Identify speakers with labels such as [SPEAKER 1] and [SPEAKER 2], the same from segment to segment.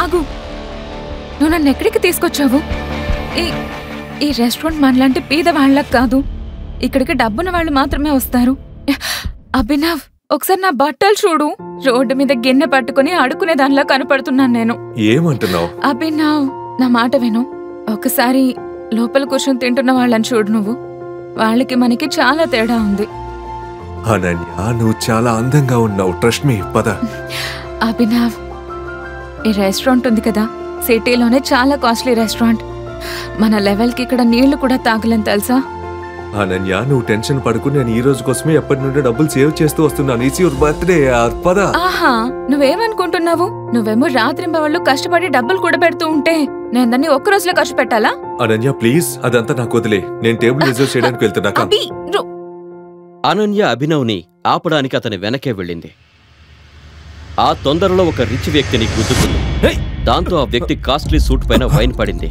[SPEAKER 1] ఆగు, నువ్వు నన్ను ఎక్కడికి తీసుకొచ్చావు? ఈ రెస్టారెంట్ మనలాంటి పేద వాళ్ళకి కాదు, ఇక్కడికి డబ్బున్న వాళ్ళు మాత్రమే వస్తారు. అభినవ్, ఒకసారి నా బట్టలు చూడు. రోడ్డు మీద గిన్నె పట్టుకుని అడుకునే దానిలా కనపడుతున్నాను నేను.
[SPEAKER 2] ఏమంటున్నావు?
[SPEAKER 1] అభినవ్, నా మాట విను. ఒకసారి లోపల కూర్చొని తింటున్న వాళ్ళని చూడు నువ్వు. వాళ్ళకి మనకి చాలా తేడా ఉంది.
[SPEAKER 2] అనన్య, నువ్వు చాలా అందంగా ఉన్నావు. Trust me. పద.
[SPEAKER 1] అభినవ్, ఈ రెస్టారెంట్ ఉంది కదా, సిటీలోనే చాలా కాస్ట్లీ రెస్టారెంట్. మన లెవెల్కి ఇక్కడ నీళ్లు కూడా తాగలేం తెలుసా?
[SPEAKER 2] అనన్య, నువ్వు టెన్షన్ పడుకుని నేను ఈ రోజు కోసమే ఎప్పటి నుండి డబ్బులు సేవ్ చేస్తూ వస్తున్నాను. It's your birthday. పద.
[SPEAKER 1] ఆహా, నువ్వేమనుకుంటున్నావు? నువ్వేమో రాత్రింబవళ్ళు కష్టపడి డబ్బులు కూడా పెడుతూ ఉంటే నేను దాన్ని ఒక్క రోజులో ఖర్చు పెట్టాలా?
[SPEAKER 2] అనన్య ప్లీజ్, అదంతా నాకు వదిలే. నేను టేబుల్ రిజర్వ్ చేయడానికి వెళ్తున్నా.
[SPEAKER 3] అనన్య అభినవ్ని ఆపడానికి అతని వెనకే వెళ్ళింది. ఆ తొందరలో ఒక రిచ్ వ్యక్తిని గుద్దుకుంది. దాంతో ఆ వ్యక్తి కాస్ట్లీ సూట్ పైన వైన్ పడింది.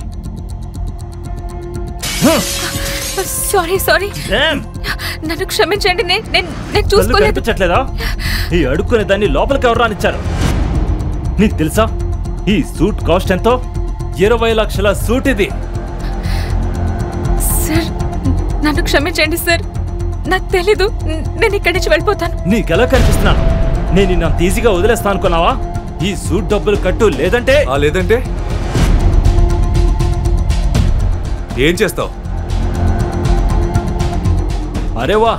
[SPEAKER 1] సారీ, నన్ను క్షమించండి. నేను చూసుకోలేదు.
[SPEAKER 4] ఈ అడుక్కునే దాన్ని లోపలికి ఎవరు రానిచ్చారు? నీకు తెలుసా ఈ సూట్ కాస్ట్ ఎంతో? 20 లక్షల సూట్ ఇది.
[SPEAKER 1] సార్, నన్ను క్షమించండి సార్, నాకు తెలీదు. నేను ఇక్కడి నుంచి వెళ్ళిపోతాను.
[SPEAKER 4] నీకెలా కనిపిస్తున్నాను? నేను నిన్ను ఈజీగా వదిలేస్తాను అనుకున్నావా? ఈ సూట్ డబ్బులు కట్టు, లేదంటే
[SPEAKER 2] లేదంటే ఏం చేస్తావు?
[SPEAKER 4] అరేవా,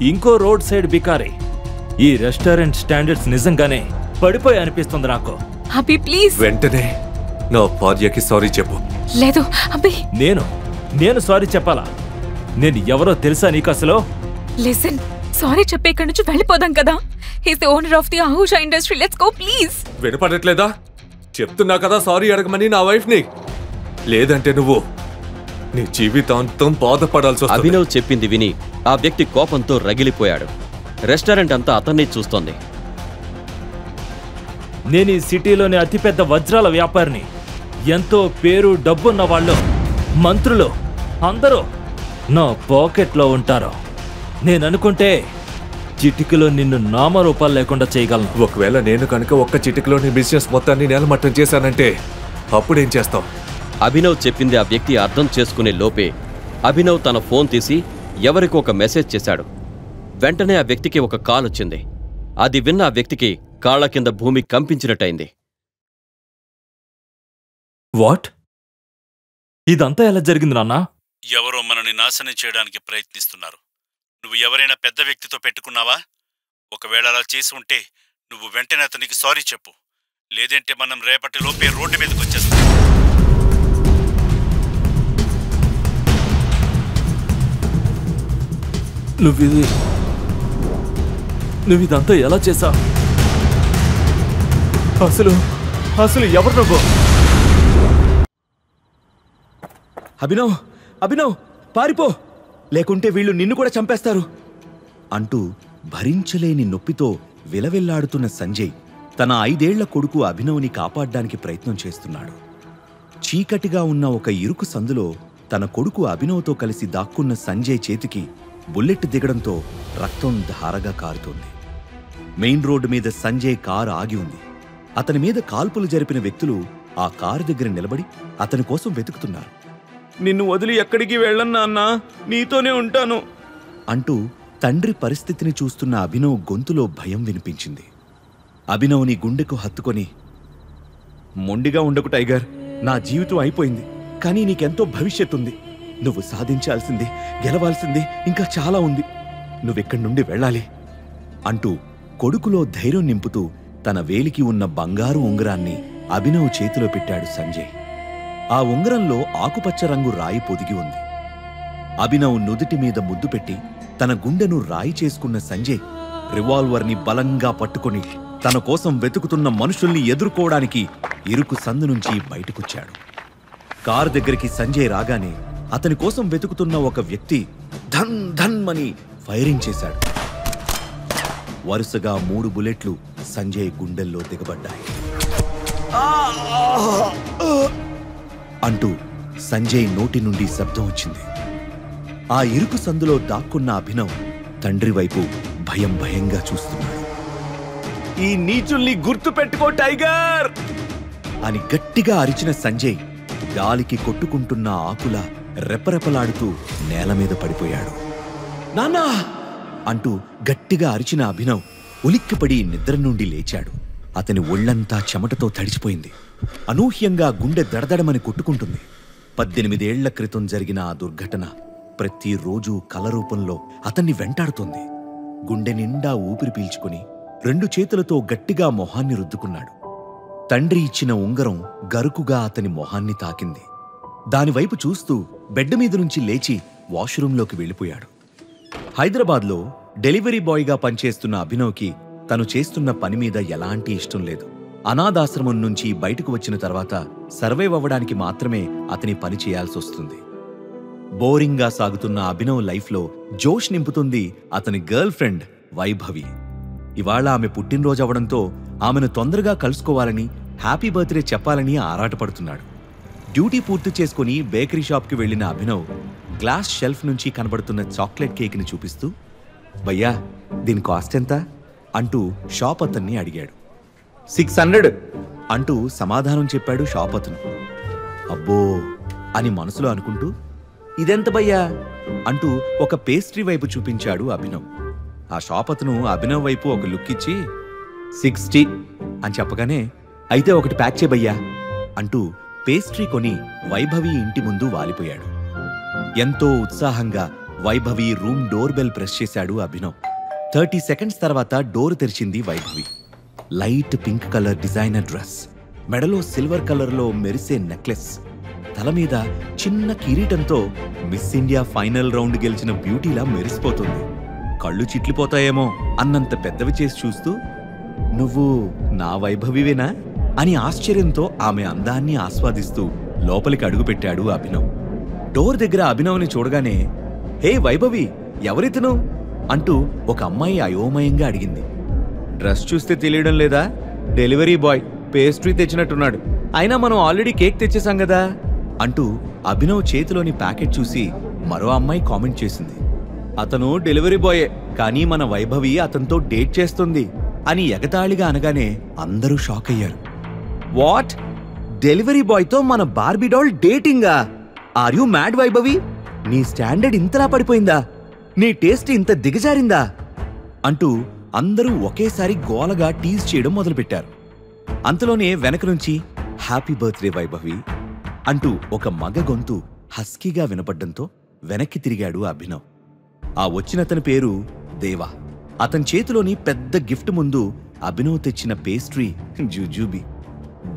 [SPEAKER 4] ఇంకో రోడ్ సైడ్ బికారి. ఈ రెస్టారెంట్ స్టాండర్డ్స్ నిజంగానే పడిపోయి అనిపిస్తుంది నాకు.
[SPEAKER 1] అభి ప్లీజ్.
[SPEAKER 2] వెంటనే నా భార్యకి సారీ చెప్పు.
[SPEAKER 1] లేదు అభి.
[SPEAKER 4] నేను సారీ చెప్పాలా? నేను ఎవరో తెలుసా నీకు అసలు?
[SPEAKER 1] లిసన్, సారీ చెప్పి ఇక్కడి నుంచి వెళ్ళిపోదాం కదా. He's the owner of the ఆహుషా ఇండస్ట్రీ. Let's go please.
[SPEAKER 2] వినపడట్లేదా? చెప్తున్నా కదా సారీ అడగమని నా వైఫ్ ని. లేదంటే నువ్వు నీ జీవితాంతం బాధపడాల్సి వస్తుంది.
[SPEAKER 3] అభినవ్ చెప్పింది విని ఆ వ్యక్తి కోపంతో రగిలిపోయాడు. రెస్టారెంట్ అంతా అతన్ని చూస్తోంది.
[SPEAKER 4] నేను ఈ సిటీలోని అతిపెద్ద వజ్రాల వ్యాపారిని. ఎంతో పేరు డబ్బున్న వాళ్ళు, మంత్రులు అందరూ నా పాకెట్లో ఉంటారు. నేననుకుంటే చిటికలో నిన్ను నామరూపాలు లేకుండా చేయగలను.
[SPEAKER 2] ఒకవేళ నేను కనుక ఒక్క చిటికలో నీ బిజినెస్ మొత్తాన్ని నేలమట్టం చేశానంటే అప్పుడేం చేస్తావు?
[SPEAKER 3] అభినవ్ చెప్పింది ఆ వ్యక్తి అర్థం చేసుకునే లోపే అభినవ్ తన ఫోన్ తీసి ఎవరికో ఒక మెసేజ్ చేశాడు. వెంటనే ఆ వ్యక్తికి ఒక కాల్ వచ్చింది. అది విన్న ఆ వ్యక్తికి కాళ్ల కింద భూమి కంపించినట్టయింది.
[SPEAKER 4] వాట్? ఇదంతా ఎలా జరిగింది నాన్నా?
[SPEAKER 5] ఎవరో మనని నాశనం చేయడానికి ప్రయత్నిస్తున్నారు. నువ్వు ఎవరైనా పెద్ద వ్యక్తితో పెట్టుకున్నావా? ఒకవేళ అలా చేసి ఉంటే నువ్వు వెంటనే అతనికి సారీ చెప్పు. లేదంటే మనం రేపటి లోపే రోడ్డు మీదకి వచ్చేస్తాం.
[SPEAKER 4] నువ్విదంతా ఎలా చేశా? అసలు ఎవరు నువ్వు?
[SPEAKER 6] అభినవ్ పారిపో, లేకుంటే వీళ్ళు నిన్ను కూడా చంపేస్తారు అంటూ భరించలేని నొప్పితో విలవిల్లాడుతున్న సంజయ్ తన 5 ఏళ్ల కొడుకు అభినవ్ని కాపాడ్డానికి ప్రయత్నం చేస్తున్నాడు. చీకటిగా ఉన్న ఒక ఇరుకు సందులో తన కొడుకు అభినవ్తో కలిసి దాక్కున్న సంజయ్ చేతికి బుల్లెట్ దిగడంతో రక్తం ధారగా కారుతోంది. మెయిన్ రోడ్డు మీద సంజయ్ కారు ఆగి ఉంది. అతని మీద కాల్పులు జరిపిన వ్యక్తులు ఆ కారు దగ్గర నిలబడి అతని కోసం వెతుకుతున్నారు. నిన్ను వదిలి ఎక్కడికి వెళ్ళను నాన్నా, నీతోనే ఉంటాను అంటూ తండ్రి పరిస్థితిని చూస్తున్న అభినవ్ గొంతులో భయం వినిపించింది. అభినవ్ని గుండెకు హత్తుకొని, మొండిగా ఉండకు టైగర్, నా జీవితం అయిపోయింది, కానీ నీకెంతో భవిష్యత్తుంది. నువ్వు సాధించాల్సింది, గెలవాల్సింది ఇంకా చాలా ఉంది. నువ్వెక్కడి నుండి వెళ్ళాలి అంటూ కొడుకులో ధైర్యం నింపుతూ తన వేలికి ఉన్న బంగారు ఉంగరాన్ని అభినవ్ చేతిలో పెట్టాడు సంజయ్. ఆ ఉంగరంలో ఆకుపచ్చ రంగు రాయి పొదిగి ఉంది. అభినవ్ నుదుటి మీద ముద్దు పెట్టి తన గుండెను రాయి చేసుకున్న సంజయ్ రివాల్వర్ని బలంగా పట్టుకుని తన కోసం వెతుకుతున్న మనుషుల్ని ఎదుర్కోవడానికి ఇరుకు సందు నుంచి బయటకొచ్చాడు. కారు దగ్గరికి సంజయ్ రాగానే అతని కోసం వెతుకుతున్న ఒక వ్యక్తి ధన్ ధన్ అని ఫైరింగ్ చేశాడు. వరుసగా 3 బుల్లెట్లు సంజయ్ గుండెల్లో దిగబడ్డాయి. అంటూ సంజయ్ నోటి నుండి శబ్దం వచ్చింది. ఆ ఇరుకు సందులో దాక్కున్న అభినవ్ తండ్రి వైపు భయంగా చూస్తున్నాడు. ఈ నీచుల్ని గుర్తు పెట్టుకో టైగర్ అని గట్టిగా అరిచిన సంజయ్ గాలికి కొట్టుకుంటున్న ఆకుల రెపరెపలాడుతూ నేల మీద పడిపోయాడు. నాన్నా అంటూ గట్టిగా అరిచిన అభినవ్ ఉలిక్కిపడి నిద్ర నుండి లేచాడు. అతని ఒళ్లంతా చెమటతో తడిచిపోయింది. అనూహ్యంగా గుండె దడదడమని కొట్టుకుంటుంది. 18 ఏళ్ల క్రితం జరిగిన ఆ దుర్ఘటన ప్రతిరోజు కల రూపంలో అతన్ని వెంటాడుతోంది. గుండె నిండా ఊపిరి పీల్చుకుని 2 చేతులతో గట్టిగా మొహాన్ని రుద్దుకున్నాడు. తండ్రి ఇచ్చిన ఉంగరం గరుకుగా అతని మొహాన్ని తాకింది. దానివైపు చూస్తూ బెడ్ మీద నుంచి లేచి వాష్రూంలోకి వెళ్ళిపోయాడు. హైదరాబాద్లో డెలివరీ బాయ్గా పనిచేస్తున్న అభినవ్కి తను చేస్తున్న పని మీద ఎలాంటి ఇష్టం లేదు. అనాథాశ్రమం నుంచి బయటకు వచ్చిన తర్వాత సర్వైవ్ అవ్వడానికి మాత్రమే అతని పని చేయాల్సొస్తుంది. బోరింగ్గా సాగుతున్న అభినవ్ లైఫ్లో జోష్ నింపుతుంది అతని గర్ల్ ఫ్రెండ్ వైభవి. ఇవాళ ఆమె పుట్టినరోజు అవడంతో ఆమెను తొందరగా కలుసుకోవాలని, హ్యాపీ బర్త్డే చెప్పాలని ఆరాటపడుతున్నాడు. డ్యూటీ పూర్తి చేసుకుని బేకరీ షాప్కి వెళ్లిన అభినవ్ గ్లాస్ షెల్ఫ్ నుంచి కనబడుతున్న చాక్లెట్ కేక్ని చూపిస్తూ, భయ్యా దీని కాస్ట్ ఎంత అంటూ షాప్ అతన్ని అడిగాడు. 600 అంటూ సమాధానం చెప్పాడు షాప్ అతను. అబ్బో అని మనసులో అనుకుంటూ, ఇదెంత భయ్యా అంటూ ఒక పేస్ట్రీ వైపు చూపించాడు అభినవ్. ఆ షాప్ అతను అభినవ్ వైపు ఒక లుక్ ఇచ్చి 60 అని చెప్పగానే, అయితే ఒకటి ప్యాక్ చేయబయ్యా అంటూ పేస్ట్రీ కొని వైభవి ఇంటి ముందు వాలిపోయాడు. ఎంతో ఉత్సాహంగా Vaibhavi room door bell press చేశాడు అభినవ్. 30 సెకండ్స్ తర్వాత డోర్ తెరిచింది Vaibhavi. Light pink colour designer dress, మెడలో సిల్వర్ కలర్లో మెరిసే నెక్లెస్, తల మీద చిన్న కిరీటంతో మిస్ ఇండియా ఫైనల్ రౌండ్ గెలిచిన బ్యూటీలా మెరిసిపోతుంది. కళ్ళు చిట్లిపోతాయేమో అన్నంత పెద్దవి చేసి చూస్తూ, నువ్వు నా వైభవివేనా అని ఆశ్చర్యంతో ఆమె అందాన్ని ఆస్వాదిస్తూ లోపలికి అడుగుపెట్టాడు అభినవ్. డోర్ దగ్గర అభినవ్ని చూడగానే, హే వైభవి, ఎవరితను అంటూ ఒక అమ్మాయి అయోమయంగా అడిగింది. డ్రెస్ చూస్తే తెలియడం లేదా? డెలివరీ బాయ్ పేస్ట్రీ తెచ్చినట్టున్నాడు. అయినా మనం ఆల్రెడీ కేక్ తెచ్చేసాం కదా అంటూ అభినవ్ చేతిలోని ప్యాకెట్ చూసి మరో అమ్మాయి కామెంట్ చేసింది. అతను డెలివరీ బాయే, కానీ మన వైభవి అతనితో డేట్ చేస్తుంది అని ఎగతాళిగా అనగానే అందరూ షాక్ అయ్యారు. వాట్? డెలివరీ బాయ్తో మన బార్బీ డాల్ డేటింగా? Are you mad Vaibhavi? నీ స్టాండర్డ్ ఇంతలా పడిపోయిందా? నీ టేస్ట్ ఇంత దిగజారిందా అంటూ అందరూ ఒకేసారి గోలగా టీజ్ చేయడం మొదలుపెట్టారు. అంతలోనే వెనక నుంచి హ్యాపీ బర్త్డే వైభవి అంటూ ఒక మగ గొంతు హస్కీగా వినపడ్డంతో వెనక్కి తిరిగాడు అభినవ్. ఆ వచ్చినతని పేరు దేవా. అతని చేతిలోని పెద్ద గిఫ్ట్ ముందు అభినవ్ తెచ్చిన పేస్ట్రీ జుజూబీ.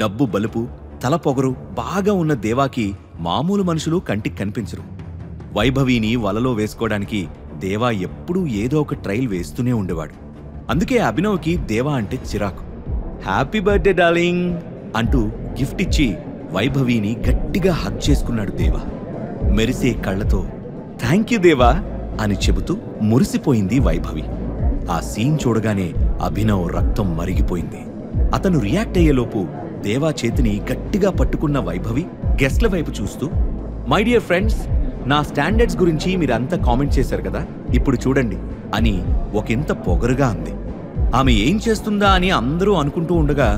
[SPEAKER 6] డబ్బు బలుపు, తల పొగరు బాగా ఉన్న దేవాకి మామూలు మనుషులు కంటికి కనిపించరు. వైభవిని వలలో వేసుకోవడానికి దేవా ఎప్పుడూ ఏదో ఒక ట్రైల్ వేస్తూనే ఉండేవాడు. అందుకే అభినవ్కి దేవా అంటే చిరాకు. హ్యాపీ బర్త్డే డార్లింగ్ అంటూ గిఫ్ట్ ఇచ్చి వైభవిని గట్టిగా హగ్ చేసుకున్నాడు దేవా. మెరిసే కళ్లతో థ్యాంక్ యూ దేవా అని చెబుతూ మురిసిపోయింది వైభవి. ఆ సీన్ చూడగానే అభినవ్ రక్తం మరిగిపోయింది. అతను రియాక్ట్ అయ్యేలోపు దేవా చేతిని గట్టిగా పట్టుకున్న వైభవి గెస్ట్ల వైపు చూస్తూ, మై డియర్ ఫ్రెండ్స్, నా స్టాండర్డ్స్ గురించి మీరంతా కామెంట్ చేశారు కదా, ఇప్పుడు చూడండి అని ఒకంత పొగరుగా అంది. ఆమె ఏం చేస్తుందా అని అందరూ అనుకుంటూ ఉండగా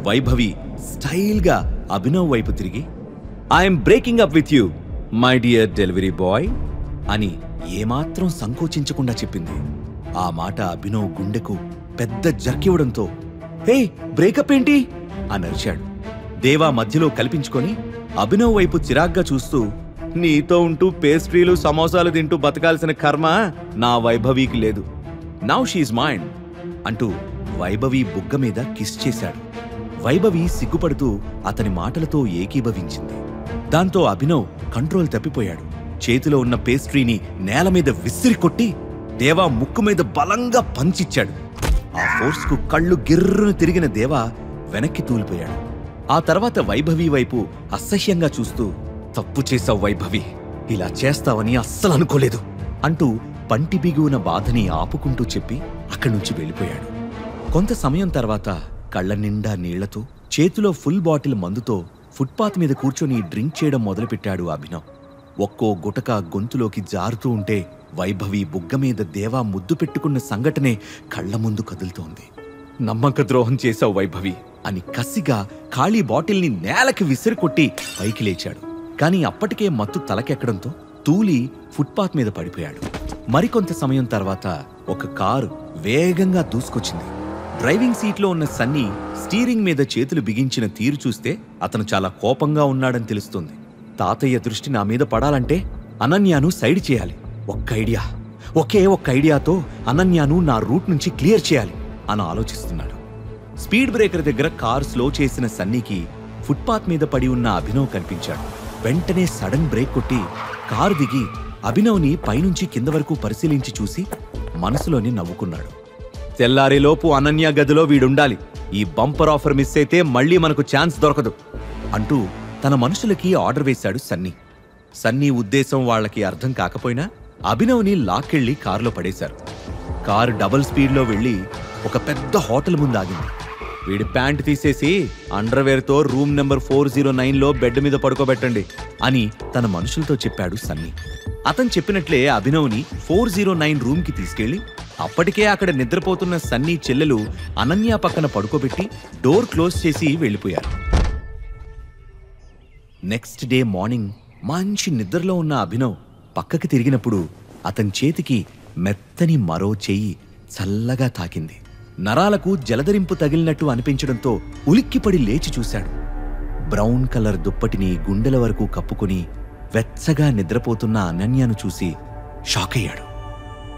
[SPEAKER 6] వైభవి స్టైల్గా అభినవ్ వైపు తిరిగి, I'm breaking up with you my dear delivery boy అని ఏమాత్రం సంకోచించకుండా చెప్పింది. ఆ మాట అభినవ్ గుండెకు పెద్ద జర్కివ్వడంతో, హే బ్రేకప్ ఏంటి అని అరిచాడు. దేవా మధ్యలో కల్పించుకొని అభినవ్ వైపు చిరాగ్గా చూస్తూ, నీతో ఉంటూ పేస్ట్రీలు సమోసాలు తింటూ బతకాల్సిన కర్మ నా వైభవికి లేదు. నౌ షీజ్ మైండ్ అంటూ వైభవి బుగ్గ మీద కిస్ చేశాడు. వైభవి సిగ్గుపడుతూ అతని మాటలతో ఏకీభవించింది. దాంతో అభినవ్ కంట్రోల్ తప్పిపోయాడు. చేతిలో ఉన్న పేస్ట్రీని నేల మీద విసిరి కొట్టి దేవా ముక్కు మీద బలంగా పంచిచ్చాడు. ఆ ఫోర్స్కు కళ్ళు గిర్రును తిరిగిన దేవా వెనక్కి తూలిపోయాడు. ఆ తర్వాత వైభవి వైపు అసహ్యంగా చూస్తూ, తప్పు చేశావు వైభవి, ఇలా చేస్తావని అస్సలు అనుకోలేదు అంటూ పంటి బిగువున బాధని ఆపుకుంటూ చెప్పి అక్కడి నుంచి వెళ్ళిపోయాడు. కొంత సమయం తర్వాత కళ్ల నిండా నీళ్లతో, చేతిలో ఫుల్ బాటిల్ మందుతో ఫుట్పాత్ మీద కూర్చొని డ్రింక్ చేయడం మొదలుపెట్టాడు అభినవ్. ఒక్కో గుటక గొంతులోకి జారుతూ ఉంటే వైభవి బుగ్గ మీద దేవా ముద్దు పెట్టుకున్న సంఘటనే కళ్ల ముందు కదులుతోంది. నమ్మక ద్రోహం చేశావు వైభవి అని కసిగా ఖాళీ బాటిల్ని నేలకి విసిరికొట్టి పైకి లేచాడు. కాని అప్పటికే మత్తు తలకెక్కడంతో తూలి ఫుట్పాత్ మీద పడిపోయాడు. మరికొంత సమయం తర్వాత ఒక కారు వేగంగా దూసుకొచ్చింది. డ్రైవింగ్ సీట్లో ఉన్న సన్నీ స్టీరింగ్ మీద చేతులు బిగించిన తీరు చూస్తే అతను చాలా కోపంగా ఉన్నాడని తెలుస్తుంది. తాతయ్య దృష్టి నా మీద పడాలంటే అనన్యను సైడ్ చేయాలి. ఒకే ఒక్క ఐడియాతో అనన్యను నా రూట్ నుంచి క్లియర్ చేయాలి అని ఆలోచిస్తున్నాడు. స్పీడ్ బ్రేకర్ దగ్గర కారు స్లో చేసిన సన్నీకి ఫుట్పాత్ మీద పడి ఉన్న అభినవ్ కనిపించాడు. వెంటనే సడన్ బ్రేక్ కొట్టి కారు దిగి అభినవ్ని పైనుంచి కింద వరకు పరిశీలించి చూసి మనసులోని నవ్వుకున్నాడు. తెల్లారేలోపు అనన్య గదిలో వీడుండాలి. ఈ బంపర్ ఆఫర్ మిస్ అయితే మళ్లీ మనకు ఛాన్స్ దొరకదు అంటూ తన మనుషులకి ఆర్డర్ వేశాడు సన్నీ. సన్నీ ఉద్దేశం వాళ్లకి అర్థం కాకపోయినా అభినవ్ని లాక్కెళ్లి కారులో పడేశారు. కారు డబుల్ స్పీడ్లో వెళ్లి ఒక పెద్ద హోటల్ ముందు ఆగింది. వీడి ప్యాంట్ తీసేసి అండర్వేర్తో రూమ్ నెంబర్ 409లో బెడ్ మీద పడుకోబెట్టండి అని తన మనుషులతో చెప్పాడు సన్నీ. అతను చెప్పినట్లే అభినవ్ని 409 రూమ్కి తీసుకెళ్లి అప్పటికే అక్కడ నిద్రపోతున్న సన్నీ చెల్లెలు అనన్య పక్కన పడుకోబెట్టి డోర్ క్లోజ్ చేసి వెళ్లిపోయారు. నెక్స్ట్ డే మార్నింగ్ మంచి నిద్రలో ఉన్న అభినవ్ పక్కకి తిరిగినప్పుడు అతని చేతికి మెత్తని మరో చెయ్యి చల్లగా తాకింది. నరాలకు జలధరింపు తగిలినట్టు అనిపించడంతో ఉలిక్కిపడి లేచి చూశాడు. బ్రౌన్ కలర్ దుప్పటిని గుండెల వరకు కప్పుకుని వెచ్చగా నిద్రపోతున్న అనన్యను చూసి షాక్ అయ్యాడు.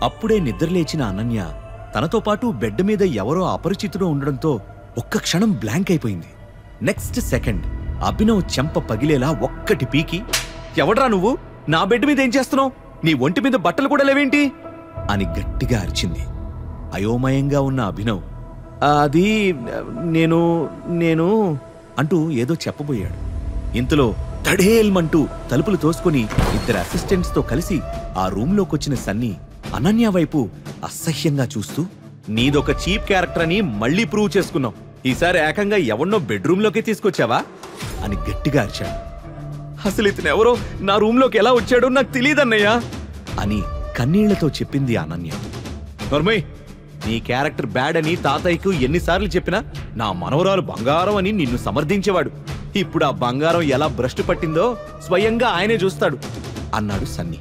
[SPEAKER 6] అప్పుడే నిద్రలేచిన అనన్య తనతో పాటు బెడ్ మీద ఎవరో అపరిచితుడు ఉండడంతో ఒక్క క్షణం బ్లాంక్ అయిపోయింది. నెక్స్ట్ సెకండ్ అభినవ్ చెంప పగిలేలా ఒక్కటి పీకి, ఎవడ్రా నువ్వు? నా బెడ్ మీద ఏం చేస్తున్నావు? నీ ఒంటి మీద బట్టలు కూడా లేవేంటి అని గట్టిగా అరిచింది. అయోమయంగా ఉన్న అభినవ్ అది నేను అంటూ ఏదో చెప్పబోయాడు. ఇంతలో తడేల్మంటూ తలుపులు తోసుకుని ఇద్దరు అసిస్టెంట్స్తో కలిసి ఆ రూంలోకొచ్చిన సన్నీ అనన్య వైపు అసహ్యంగా చూస్తూ, నీదొక చీప్ క్యారెక్టర్ అని మళ్లీ ప్రూవ్ చేసుకున్నావు. ఈసారి ఏకంగా ఎవన్నో బెడ్రూమ్లోకి తీసుకొచ్చావా అని గట్టిగా అరిచాడు. అసలు ఇతను ఎవరో నా రూంలోకి ఎలా వచ్చాడో నాకు తెలియదన్నయ్యా అని కన్నీళ్లతో చెప్పింది అనన్య. నర్మయ్, నీ క్యారెక్టర్ బ్యాడ్ అని తాతయ్యకు ఎన్నిసార్లు చెప్పినా నా మనవరాలు బంగారం అని నిన్ను సమర్థించేవాడు. ఇప్పుడు ఆ బంగారం ఎలా భ్రష్టు పట్టిందో స్వయంగా ఆయనే చూస్తాడు అన్నాడు సన్నీ.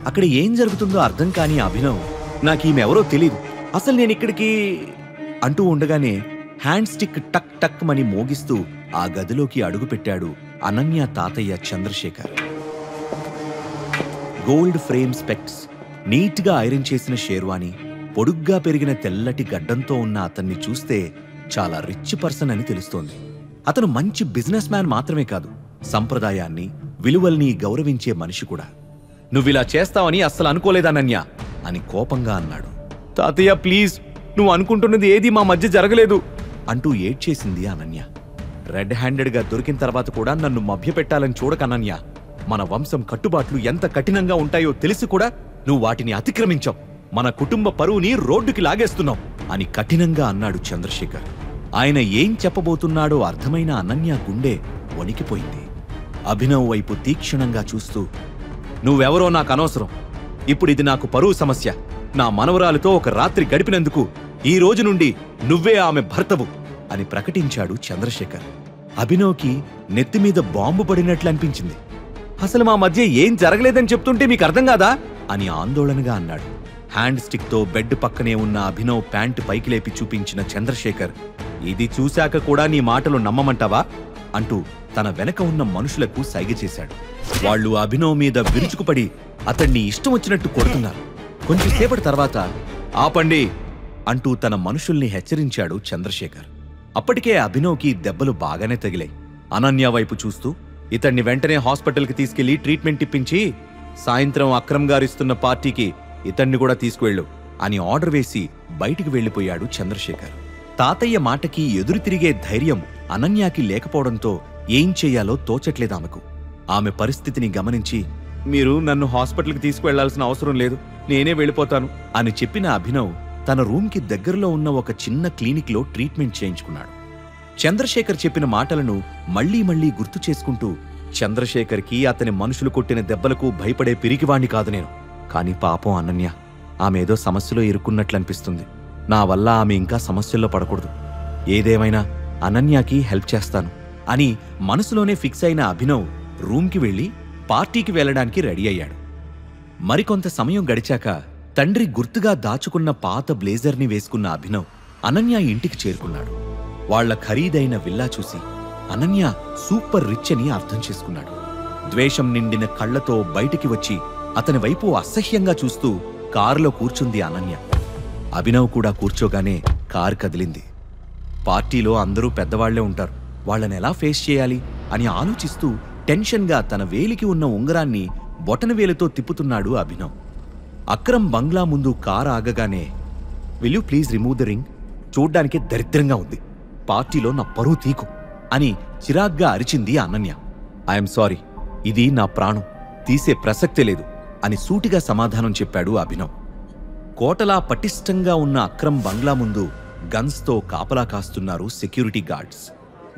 [SPEAKER 6] అక్కడ ఏం జరుగుతుందో అర్థం కాని అభినవ్ నాకీమెవరో తెలీదు, అసలు నేనిక్కడికి అంటూ ఉండగానే హ్యాండ్ స్టిక్ టక్ టక్ మని మోగిస్తూ ఆ గదిలోకి అడుగుపెట్టాడు అనన్య తాతయ్య చంద్రశేఖర్. గోల్డ్ ఫ్రేమ్ స్పెక్ట్స్, నీట్గా ఐరన్ చేసిన షేర్వాణి, పొడుగ్గా పెరిగిన తెల్లటి గడ్డంతో ఉన్న అతన్ని చూస్తే చాలా రిచ్ పర్సన్ అని తెలుస్తోంది. అతను మంచి బిజినెస్ మ్యాన్ మాత్రమే కాదు, సంప్రదాయాన్ని విలువల్ని గౌరవించే మనిషి కూడా. నువ్విలా చేస్తావని అస్సలు అనుకోలేదనన్య అని కోపంగా అన్నాడు. తాతయ్య ప్లీజ్, నువ్వు అనుకుంటున్నది ఏది మా మధ్య జరగలేదు అంటూ ఏడ్చేసింది అనన్య. రెడ్ హ్యాండెడ్గా దొరికిన తర్వాత కూడా నన్ను మభ్యపెట్టాలని చూడకనన్య. మన వంశం కట్టుబాట్లు ఎంత కఠినంగా ఉంటాయో తెలిసి కూడా నువ్వు వాటిని అతిక్రమించావు. మన కుటుంబ పరువుని రోడ్డుకి లాగేస్తున్నావు అని కఠినంగా అన్నాడు చంద్రశేఖర్. ఆయన ఏం చెప్పబోతున్నాడో అర్థమైన అనన్య గుండె వణికిపోయింది. అభినవ్ వైపు తీక్షణంగా చూస్తూ, నువ్వెవరో నాకు అనవసరం. ఇప్పుడు ఇది నాకు పరువు సమస్య. నా మనవరాలతో ఒక రాత్రి గడిపినందుకు ఈ రోజు నుండి నువ్వే ఆమె భర్తవు అని ప్రకటించాడు చంద్రశేఖర్. అభినవ్కి నెత్తిమీద బాంబు పడినట్లు అనిపించింది. అసలు మా మధ్య ఏం జరగలేదని చెప్తుంటే మీకు అర్థం కాదా అని ఆందోళనగా అన్నాడు. హ్యాండ్ స్టిక్తో బెడ్ పక్కనే ఉన్న అభినవ్ ప్యాంటు పైకి లేపి చూపించిన చంద్రశేఖర్, ఇది చూశాక కూడా నీ మాటలు నమ్మమంటావా అంటూ తన వెనక ఉన్న మనుషులకు సైగ చేశాడు. వాళ్లు అభినవ్ మీద విరుచుకుపడి అతన్ని ఇష్టం వచ్చినట్టు కొడుతున్నారు. కొంచెంసేపటి తర్వాత ఆపండి అంటూ తన మనుషుల్ని హెచ్చరించాడు చంద్రశేఖర్. అప్పటికే అభినవ్కి దెబ్బలు బాగానే తగిలాయి. అనన్య వైపు చూస్తూ, ఇతన్ని వెంటనే హాస్పిటల్కి తీసుకెళ్లి ట్రీట్మెంట్ ఇప్పించి సాయంత్రం అక్రమ్ గారిస్తున్న పార్టీకి ఇతన్ని కూడా తీసుకువెళ్ళు అని ఆర్డర్ వేసి బయటికి వెళ్లిపోయాడు చంద్రశేఖర్. తాతయ్య మాటకి ఎదురు తిరిగే ధైర్యం అనన్యాకి లేకపోవడంతో ఏం చెయ్యాలో తోచట్లేదామెకు. ఆమె పరిస్థితిని గమనించి, మీరు నన్ను హాస్పిటల్కి తీసుకువెళ్లాల్సిన అవసరం లేదు, నేనే వెళ్ళిపోతాను అని చెప్పిన అభినవ్ తన రూమ్కి దగ్గరలో ఉన్న ఒక చిన్న క్లినిక్లో ట్రీట్మెంట్ చేయించుకున్నాడు. చంద్రశేఖర్ చెప్పిన మాటలను మళ్లీ మళ్లీ గుర్తు చేసుకుంటూ, చంద్రశేఖర్కి అతని మనుషులు కొట్టిన దెబ్బలకు భయపడే పిరికివాణ్ణి కాదు నేను. కాని పాపం అనన్య, ఆమెదో సమస్యలో ఇరుక్కున్నట్లనిపిస్తుంది. నా వల్ల ఆమె ఇంకా సమస్యల్లో పడకూడదు. ఏదేమైనా అనన్యకి హెల్ప్ చేస్తాను అని మనసులోనే ఫిక్స్ అయిన అభినవ్ రూమ్కి వెళ్లి పార్టీకి వెళ్లడానికి రెడీ అయ్యాడు. మరికొంత సమయం గడిచాక తండ్రి గుర్తుగా దాచుకున్న పాత బ్లేజర్ని వేసుకున్న అభినవ్ అనన్య ఇంటికి చేరుకున్నాడు. వాళ్ల ఖరీదైన విల్లా చూసి అనన్య సూపర్ రిచ్ అని అర్థం చేసుకున్నాడు. ద్వేషం నిండిన కళ్లతో బయటికి వచ్చి అతని వైపు అసహ్యంగా చూస్తూ కారులో కూర్చుంది అనన్య. అభినవ్ కూడా కూర్చోగానే కారు కదిలింది. పార్టీలో అందరూ పెద్దవాళ్లే ఉంటారు, వాళ్ళని ఎలా ఫేస్ చేయాలి అని ఆలోచిస్తూ టెన్షన్గా తన వేలికి ఉన్న ఉంగరాన్ని బొటనవేలుతో తిప్పుతున్నాడు అభినవ్. అక్రమ్ బంగ్లా ముందు కారు ఆగగానే, will you please remove the ring, చూడ్డానికి దరిద్రంగా ఉంది, పార్టీలో నా పరువు తీకు అని చిరాగ్గా అరిచింది అనన్య. ఐఎమ్ సారీ, ఇది నా ప్రాణం, తీసే ప్రసక్తే లేదు అని సూటిగా సమాధానం చెప్పాడు అభినవ్. కోటలా పటిష్టంగా ఉన్న అక్రమ్ బంగ్లా ముందు గన్స్తో కాపలా కాస్తున్నారు సెక్యూరిటీ గార్డ్స్.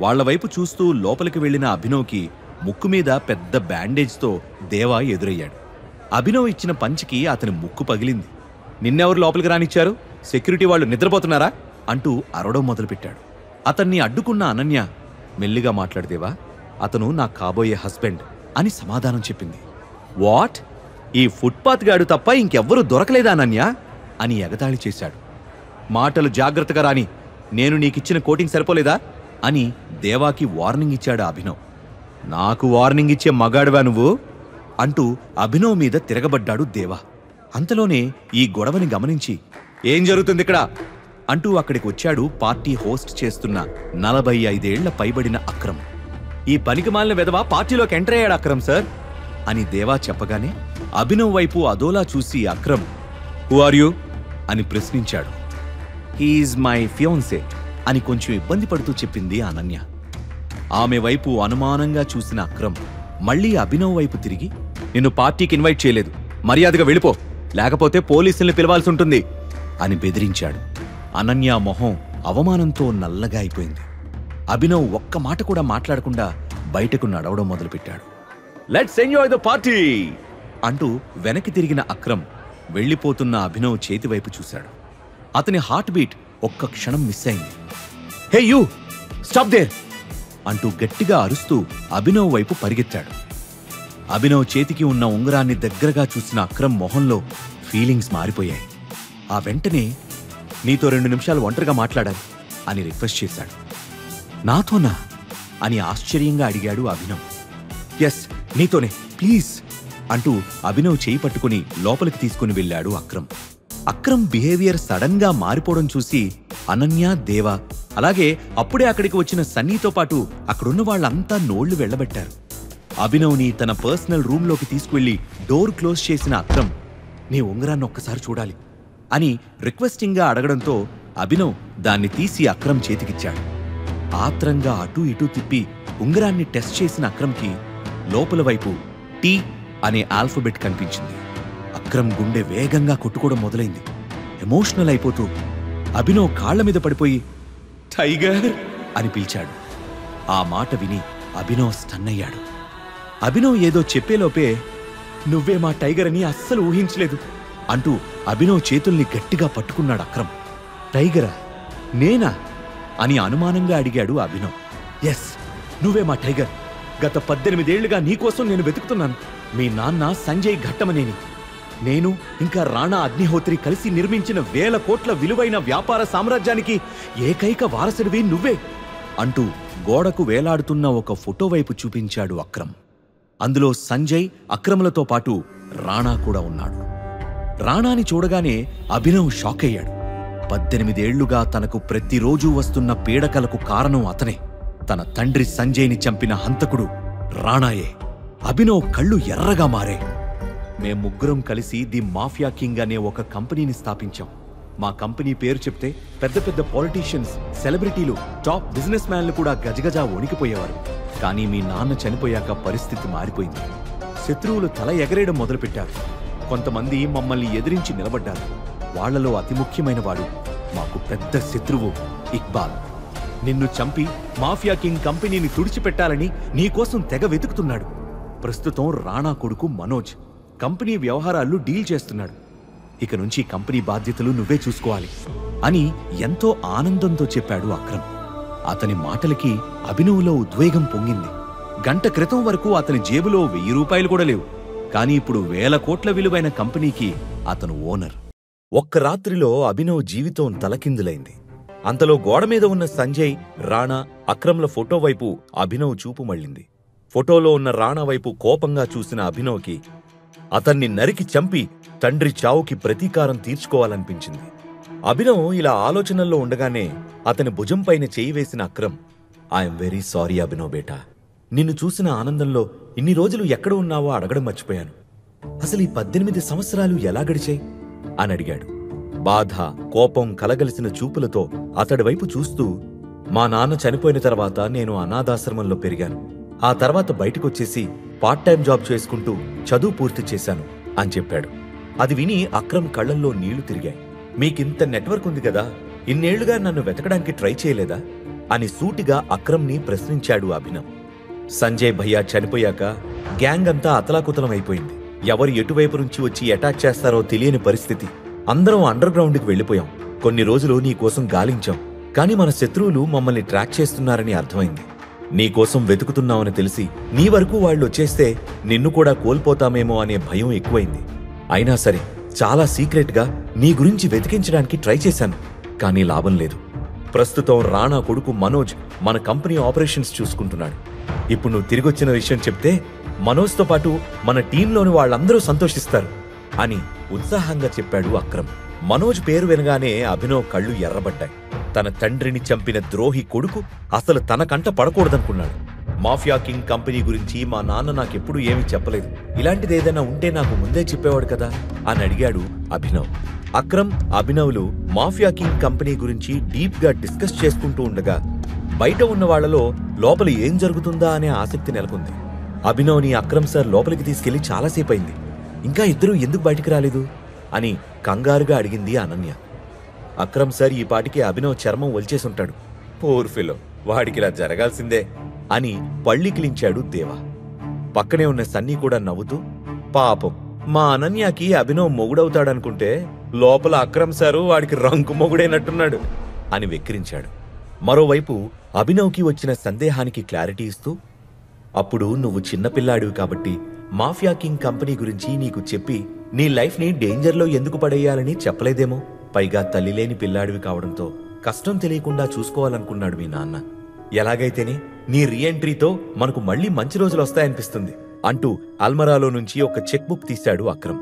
[SPEAKER 6] వాళ్లవైపు చూస్తూ లోపలికి వెళ్లిన అభినవ్కి ముక్కు మీద పెద్ద బ్యాండేజ్తో దేవా ఎదురయ్యాడు. అభినవ్ ఇచ్చిన పంచికి అతని ముక్కు పగిలింది. నిన్నెవరు లోపలికి రానిచ్చారు? సెక్యూరిటీ వాళ్ళు నిద్రపోతున్నారా అంటూ అరవడం మొదలుపెట్టాడు. అతన్ని అడ్డుకున్న అనన్య, మెల్లిగా మాట్లాడదేవా, అతను నా కాబోయే హస్బెండ్ అని సమాధానం చెప్పింది. వాట్? ఈ ఫుట్పాత్ గాడు తప్ప ఇంకెవ్వరూ దొరకలేదా అనన్య అని ఎగతాళి చేశాడు. మాటలు జాగ్రత్తగా రాని, నేను నీకిచ్చిన కోటింగ్ సరిపోలేదా అని దేవాకి వార్నింగ్ ఇచ్చాడు అభినవ్. నాకు వార్నింగ్ ఇచ్చే మగాడువా నువ్వు అంటూ అభినవ్ మీద తిరగబడ్డాడు దేవా. అంతలోనే ఈ గొడవని గమనించి, ఏం జరుగుతుంది ఇక్కడ అంటూ అక్కడికి వచ్చాడు పార్టీ హోస్ట్ చేస్తున్న 45 ఏళ్ల పైబడిన అక్రమ్. ఈ పనికిమాలిన వెధవ పార్టీలోకి ఎంటర్ అయ్యాడు అక్రమ్ సార్ అని దేవా చెప్పగానే అభినవ్ వైపు అదోలా చూసి అక్రమ్, హూ ఆర్ యూ అని ప్రశ్నించాడు. హీఈజ్ మై ఫియాన్సే అని కొంచెం ఇబ్బంది పడుతూ చెప్పింది అనన్య. ఆమె వైపు అనుమానంగా చూసిన అక్రమ్ మళ్లీ అభినవ్ వైపు తిరిగి, నిన్ను పార్టీకి ఇన్వైట్ చేయలేదు, మర్యాదగా వెళ్ళిపో, లేకపోతే పోలీసుల్ని పిలవాల్సి ఉంటుంది అని బెదిరించాడు. అనన్య మొహం అవమానంతో నల్లగా అయిపోయింది. అభినవ్ ఒక్క మాట కూడా మాట్లాడకుండా బయటకు నడవడం మొదలుపెట్టాడు. లెట్స్ ఎంజాయ్ ద పార్టీ అంటూ వెనక్కి తిరిగిన అక్రమ్ వెళ్లిపోతున్న అభినవ్ చేతివైపు చూశాడు. అతని హార్ట్ బీట్ ఒక్క క్షణం మిస్ అయింది. హే యూ, స్టాప్ దేర్ అంటూ గట్టిగా అరుస్తూ అభినవ్ వైపు పరిగెత్తాడు. అభినవ్ చేతికి ఉన్న ఉంగరాన్ని దగ్గరగా చూసిన అక్రమ్ మొహంలో ఫీలింగ్స్ మారిపోయాయి. ఆ వెంటనే, నీతో 2 నిమిషాలు ఒంటరిగా మాట్లాడాలి అని రిక్వెస్ట్ చేశాడు. నాతోనా అని ఆశ్చర్యంగా అడిగాడు అభినవ్. ఎస్, నీతోనే, ప్లీజ్ అంటూ అభినవ్ చేయి పట్టుకుని లోపలికి తీసుకుని వెళ్ళాడు అక్రమ్. అక్రమ్ బిహేవియర్ సడన్ గా మారిపోవడం చూసి అనన్య, దేవా, అలాగే అప్పుడే అక్కడికి వచ్చిన సన్నీతో పాటు అక్కడున్న వాళ్ళంతా నోళ్లు వెళ్లబెట్టారు. అభినవ్ని తన పర్సనల్ రూమ్లోకి తీసుకువెళ్లి డోర్ క్లోజ్ చేసిన అక్రమ్, నీ ఉంగరాన్ని ఒక్కసారి చూడాలి అని రిక్వెస్టింగ్గా అడగడంతో అభినవ్ దాన్ని తీసి అక్రమ్ చేతికిచ్చాడు. ఆత్రంగా అటూ ఇటూ తిప్పి ఉంగరాన్ని టెస్ట్ చేసిన అక్రమ్కి లోపల వైపు టీ అనే ఆల్ఫబెట్ కనిపించింది. అక్రమ్ గుండె వేగంగా కొట్టుకోవడం మొదలైంది. ఎమోషనల్ అయిపోతూ అభినవ్ కాళ్ల మీద పడిపోయి టైగర్ అని పిలిచాడు. ఆ మాట విని అభినవ్ స్టన్ అయ్యాడు. అభినవ్ ఏదో చెప్పేలోపే, నువ్వే మా టైగర్ అని అస్సలు ఊహించలేదు అంటూ అభినవ్ చేతుల్ని గట్టిగా పట్టుకున్నాడు అక్రమ్. టైగరా? నేనా అని అనుమానంగా అడిగాడు అభినవ్. ఎస్, నువ్వే మా టైగర్. గత 18 ఏళ్లుగా నీకోసం నేను వెతుకుతున్నాను. మీ నాన్న సంజయ్ ఘట్టమనేని, నేను ఇంకా రాణా అగ్నిహోత్రి కలిసి నిర్మించిన 1000 కోట్ల విలువైన వ్యాపార సామ్రాజ్యానికి ఏకైక వారసుడివి నువ్వే అంటూ గోడకు వేలాడుతున్న ఒక ఫోటో వైపు చూపించాడు అక్రమ్. అందులో సంజయ్, అక్రమ్లతో పాటు రాణా కూడా ఉన్నాడు. రాణాని చూడగానే అభినవ్ షాక్ అయ్యాడు. 18 ఏళ్లుగా తనకు ప్రతిరోజూ వస్తున్న పీడకలకు కారణం అతనే. తన తండ్రి సంజయ్ని చంపిన హంతకుడు రాణాయే. అభినవ్ కళ్ళు ఎర్రగా మారే. మేం ముగ్గురం కలిసి ది మాఫియా కింగ్ అనే ఒక కంపెనీని స్థాపించాం. మా కంపెనీ పేరు చెప్తే పెద్ద పెద్ద పాలిటీషియన్స్, సెలబ్రిటీలు, టాప్ బిజినెస్ మ్యాన్లు కూడా గజగజా వణికిపోయేవారు. కానీ మీ నాన్న చనిపోయాక పరిస్థితి మారిపోయింది. శత్రువులు తల ఎగరేయడం మొదలుపెట్టారు. కొంతమంది మమ్మల్ని ఎదిరించి నిలబడ్డారు. వాళ్లలో అతి ముఖ్యమైన వాడు, మాకు పెద్ద శత్రువు ఇక్బాల్. నిన్ను చంపి మాఫియా కింగ్ కంపెనీని తుడిచిపెట్టాలని నీకోసం తెగ వెతుకుతున్నాడు. ప్రస్తుతం రాణా కొడుకు మనోజ్ కంపెనీ వ్యవహారాలు డీల్ చేస్తున్నాడు. ఇక నుంచి కంపెనీ బాధ్యతలు నువ్వే చూసుకోవాలి అని ఎంతో ఆనందంతో చెప్పాడు అక్రమ్. అతని మాటలకి అభినవ్లో ఉద్వేగం పొంగింది. గంట క్రితం వరకు అతని జేబులో 1000 రూపాయలు కూడా లేవు. కానీ ఇప్పుడు 1000 కోట్ల విలువైన కంపెనీకి అతను ఓనర్. ఒక్క రాత్రిలో అభినవ్ జీవితం తలకిందులైంది. అంతలో గోడ మీద ఉన్న సంజయ్, రాణా, అక్రమ్ల ఫోటో వైపు అభినవ్ చూపు మళ్ళింది. ఫోటోలో ఉన్న రాణా వైపు కోపంగా చూసిన అభినవ్కి అతన్ని నరికి చంపి తండ్రి చావుకి ప్రతీకారం తీర్చుకోవాలనిపించింది. అభినవ్ ఇలా ఆలోచనల్లో ఉండగానే అతని భుజంపైన చేయి వేసిన Akram, I'm very sorry Abhinav బేటా. నిన్ను చూసిన ఆనందంలో ఇన్ని రోజులు ఎక్కడ ఉన్నావో అడగడం మర్చిపోయాను. అసలు ఈ 18 సంవత్సరాలు ఎలా గడిచాయి అని అడిగాడు. బాధ, కోపం కలగలిసిన చూపులతో అతడి వైపు చూస్తూ, మా నాన్న చనిపోయిన తర్వాత నేను అనాథాశ్రమంలో పెరిగాను. ఆ తర్వాత బయటకొచ్చేసి పార్ట్ టైం జాబ్ చేసుకుంటూ చదువు పూర్తి చేశాను అని చెప్పాడు. అది విని అక్రమ్ కళ్లల్లో నీళ్లు తిరిగాయి. మీకింత నెట్వర్క్ ఉంది కదా, ఇన్నేళ్లుగా నన్ను వెతకడానికి ట్రై చేయలేదా అని సూటిగా అక్రమ్ని ప్రశ్నించాడు అభినవ్. సంజయ్ భయ్యా చనిపోయాక గ్యాంగ్ అంతా అతలాకుతలం అయిపోయింది. ఎవరు ఎటువైపు నుంచి వచ్చి అటాక్ చేస్తారో తెలియని పరిస్థితి. అందరం అండర్ గ్రౌండ్కి వెళ్లిపోయాం. కొన్ని రోజులు నీకోసం గాలించాం. కానీ మన శత్రువులు మమ్మల్ని ట్రాక్ చేస్తున్నారని అర్థమైంది. నీకోసం వెతుకుతున్నామని తెలిసి నీ వరకు వాళ్ళు వచ్చేస్తే నిన్ను కూడా కోల్పోతామేమో అనే భయం ఎక్కువైంది. అయినా సరే చాలా సీక్రెట్గా నీ గురించి వెతికించడానికి ట్రై చేశాను. కానీ లాభం లేదు. ప్రస్తుతం రాణా కొడుకు మనోజ్ మన కంపెనీ ఆపరేషన్స్ చూసుకుంటున్నాడు. ఇప్పుడు నువ్వు తిరిగొచ్చిన విషయం చెప్తే మనోజ్తో పాటు మన టీంలోని వాళ్ళందరూ సంతోషిస్తారు అని ఉత్సాహంగా చెప్పాడు అక్రమ్. మనోజ్ పేరు వినగానే అభినవ్ కళ్ళు ఎర్రబడ్డాయి. తన తండ్రిని చంపిన ద్రోహి కొడుకు అసలు తన కంట పడకూడదనుకున్నాడు. మాఫియా కింగ్ కంపెనీ గురించి మా నాన్న నాకెప్పుడు ఏమీ చెప్పలేదు. ఇలాంటిదేదైనా ఉంటే నాకు ముందే చెప్పేవాడు కదా అని అడిగాడు అభినవ్. అక్రమ్, అభినవ్లు మాఫియా కింగ్ కంపెనీ గురించి డీప్ గా డిస్కస్ చేసుకుంటూ ఉండగా బయట ఉన్న వాళ్లలో లోపల ఏం జరుగుతుందా అనే ఆసక్తి నెలకొంది. అభినవ్ని అక్రమ్ సార్ లోపలికి తీసుకెళ్లి చాలాసేపు అయింది. ఇంకా ఇద్దరూ ఎందుకు బయటికి రాలేదు అని కంగారుగా అడిగింది అనన్య. అక్రమ్ సార్ ఈ పాటికి అభినవ్ చర్మం ఒలిచేసుంటాడు. పోర్ ఫెలో, వాడికిలా జరగాల్సిందే అని పళ్ళికిలించాడు దేవా. పక్కనే ఉన్న సన్నీ కూడా నవ్వుతూ, పాపం మా అనన్యకి అభినవ్ మొగుడవుతాడనుకుంటే లోపల అక్రమ్ సారు వాడికి రంకు మొగుడైనట్టున్నాడు అని వెక్కిరించాడు. మరోవైపు అభినవ్కి వచ్చిన సందేహానికి క్లారిటీ ఇస్తూ, అప్పుడు నువ్వు చిన్నపిల్లాడివి కాబట్టి మాఫియా కింగ్ కంపెనీ గురించి నీకు చెప్పి నీ లైఫ్ని డేంజర్లో ఎందుకు పడేయాలని చెప్పలేదేమో. పైగా తల్లిలేని పిల్లాడివి కావడంతో కష్టం తెలియకుండా చూసుకోవాలనుకున్నాడు మీ నాన్న. ఎలాగైతేనే నీ రీఎంట్రీతో మనకు మళ్లీ మంచి రోజులు వస్తాయనిపిస్తుంది అంటూ అల్మరాలో నుంచి ఒక చెక్ బుక్ తీశాడు అక్రమ్.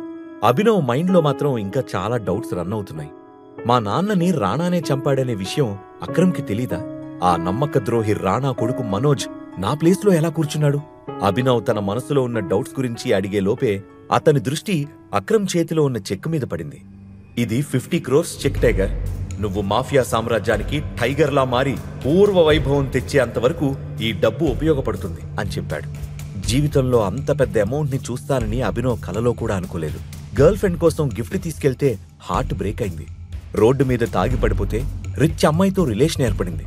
[SPEAKER 6] అభినవ్ మైండ్లో మాత్రం ఇంకా చాలా డౌట్స్ రన్ అవుతున్నాయి. మా నాన్నని రాణానే చంపాడనే విషయం అక్రమ్కి తెలీదా? ఆ నమ్మక ద్రోహి రాణా కొడుకు మనోజ్ నా ప్లేస్లో ఎలా కూర్చున్నాడు? అభినవ్ తన మనసులో ఉన్న డౌట్స్ గురించి అడిగే లోపే అతని దృష్టి అక్రమ్ చేతిలో ఉన్న చెక్ మీద పడింది. ఇది 50 crores చెక్ టైగర్. నువ్వు మాఫియా సామ్రాజ్యానికి టైగర్లా మారి పూర్వ వైభవం తెచ్చే అంతవరకు ఈ డబ్బు ఉపయోగపడుతుంది అని చెప్పాడు. జీవితంలో అంత పెద్ద అమౌంట్ ని చూస్తానని అభినవ్ కలలో కూడా అనుకోలేదు. గర్ల్ ఫ్రెండ్ కోసం గిఫ్ట్ తీసుకెళ్తే హార్ట్ బ్రేక్ అయింది. రోడ్డు మీద తాగి పడిపోతే రిచ్ అమ్మాయితో రిలేషన్ ఏర్పడింది.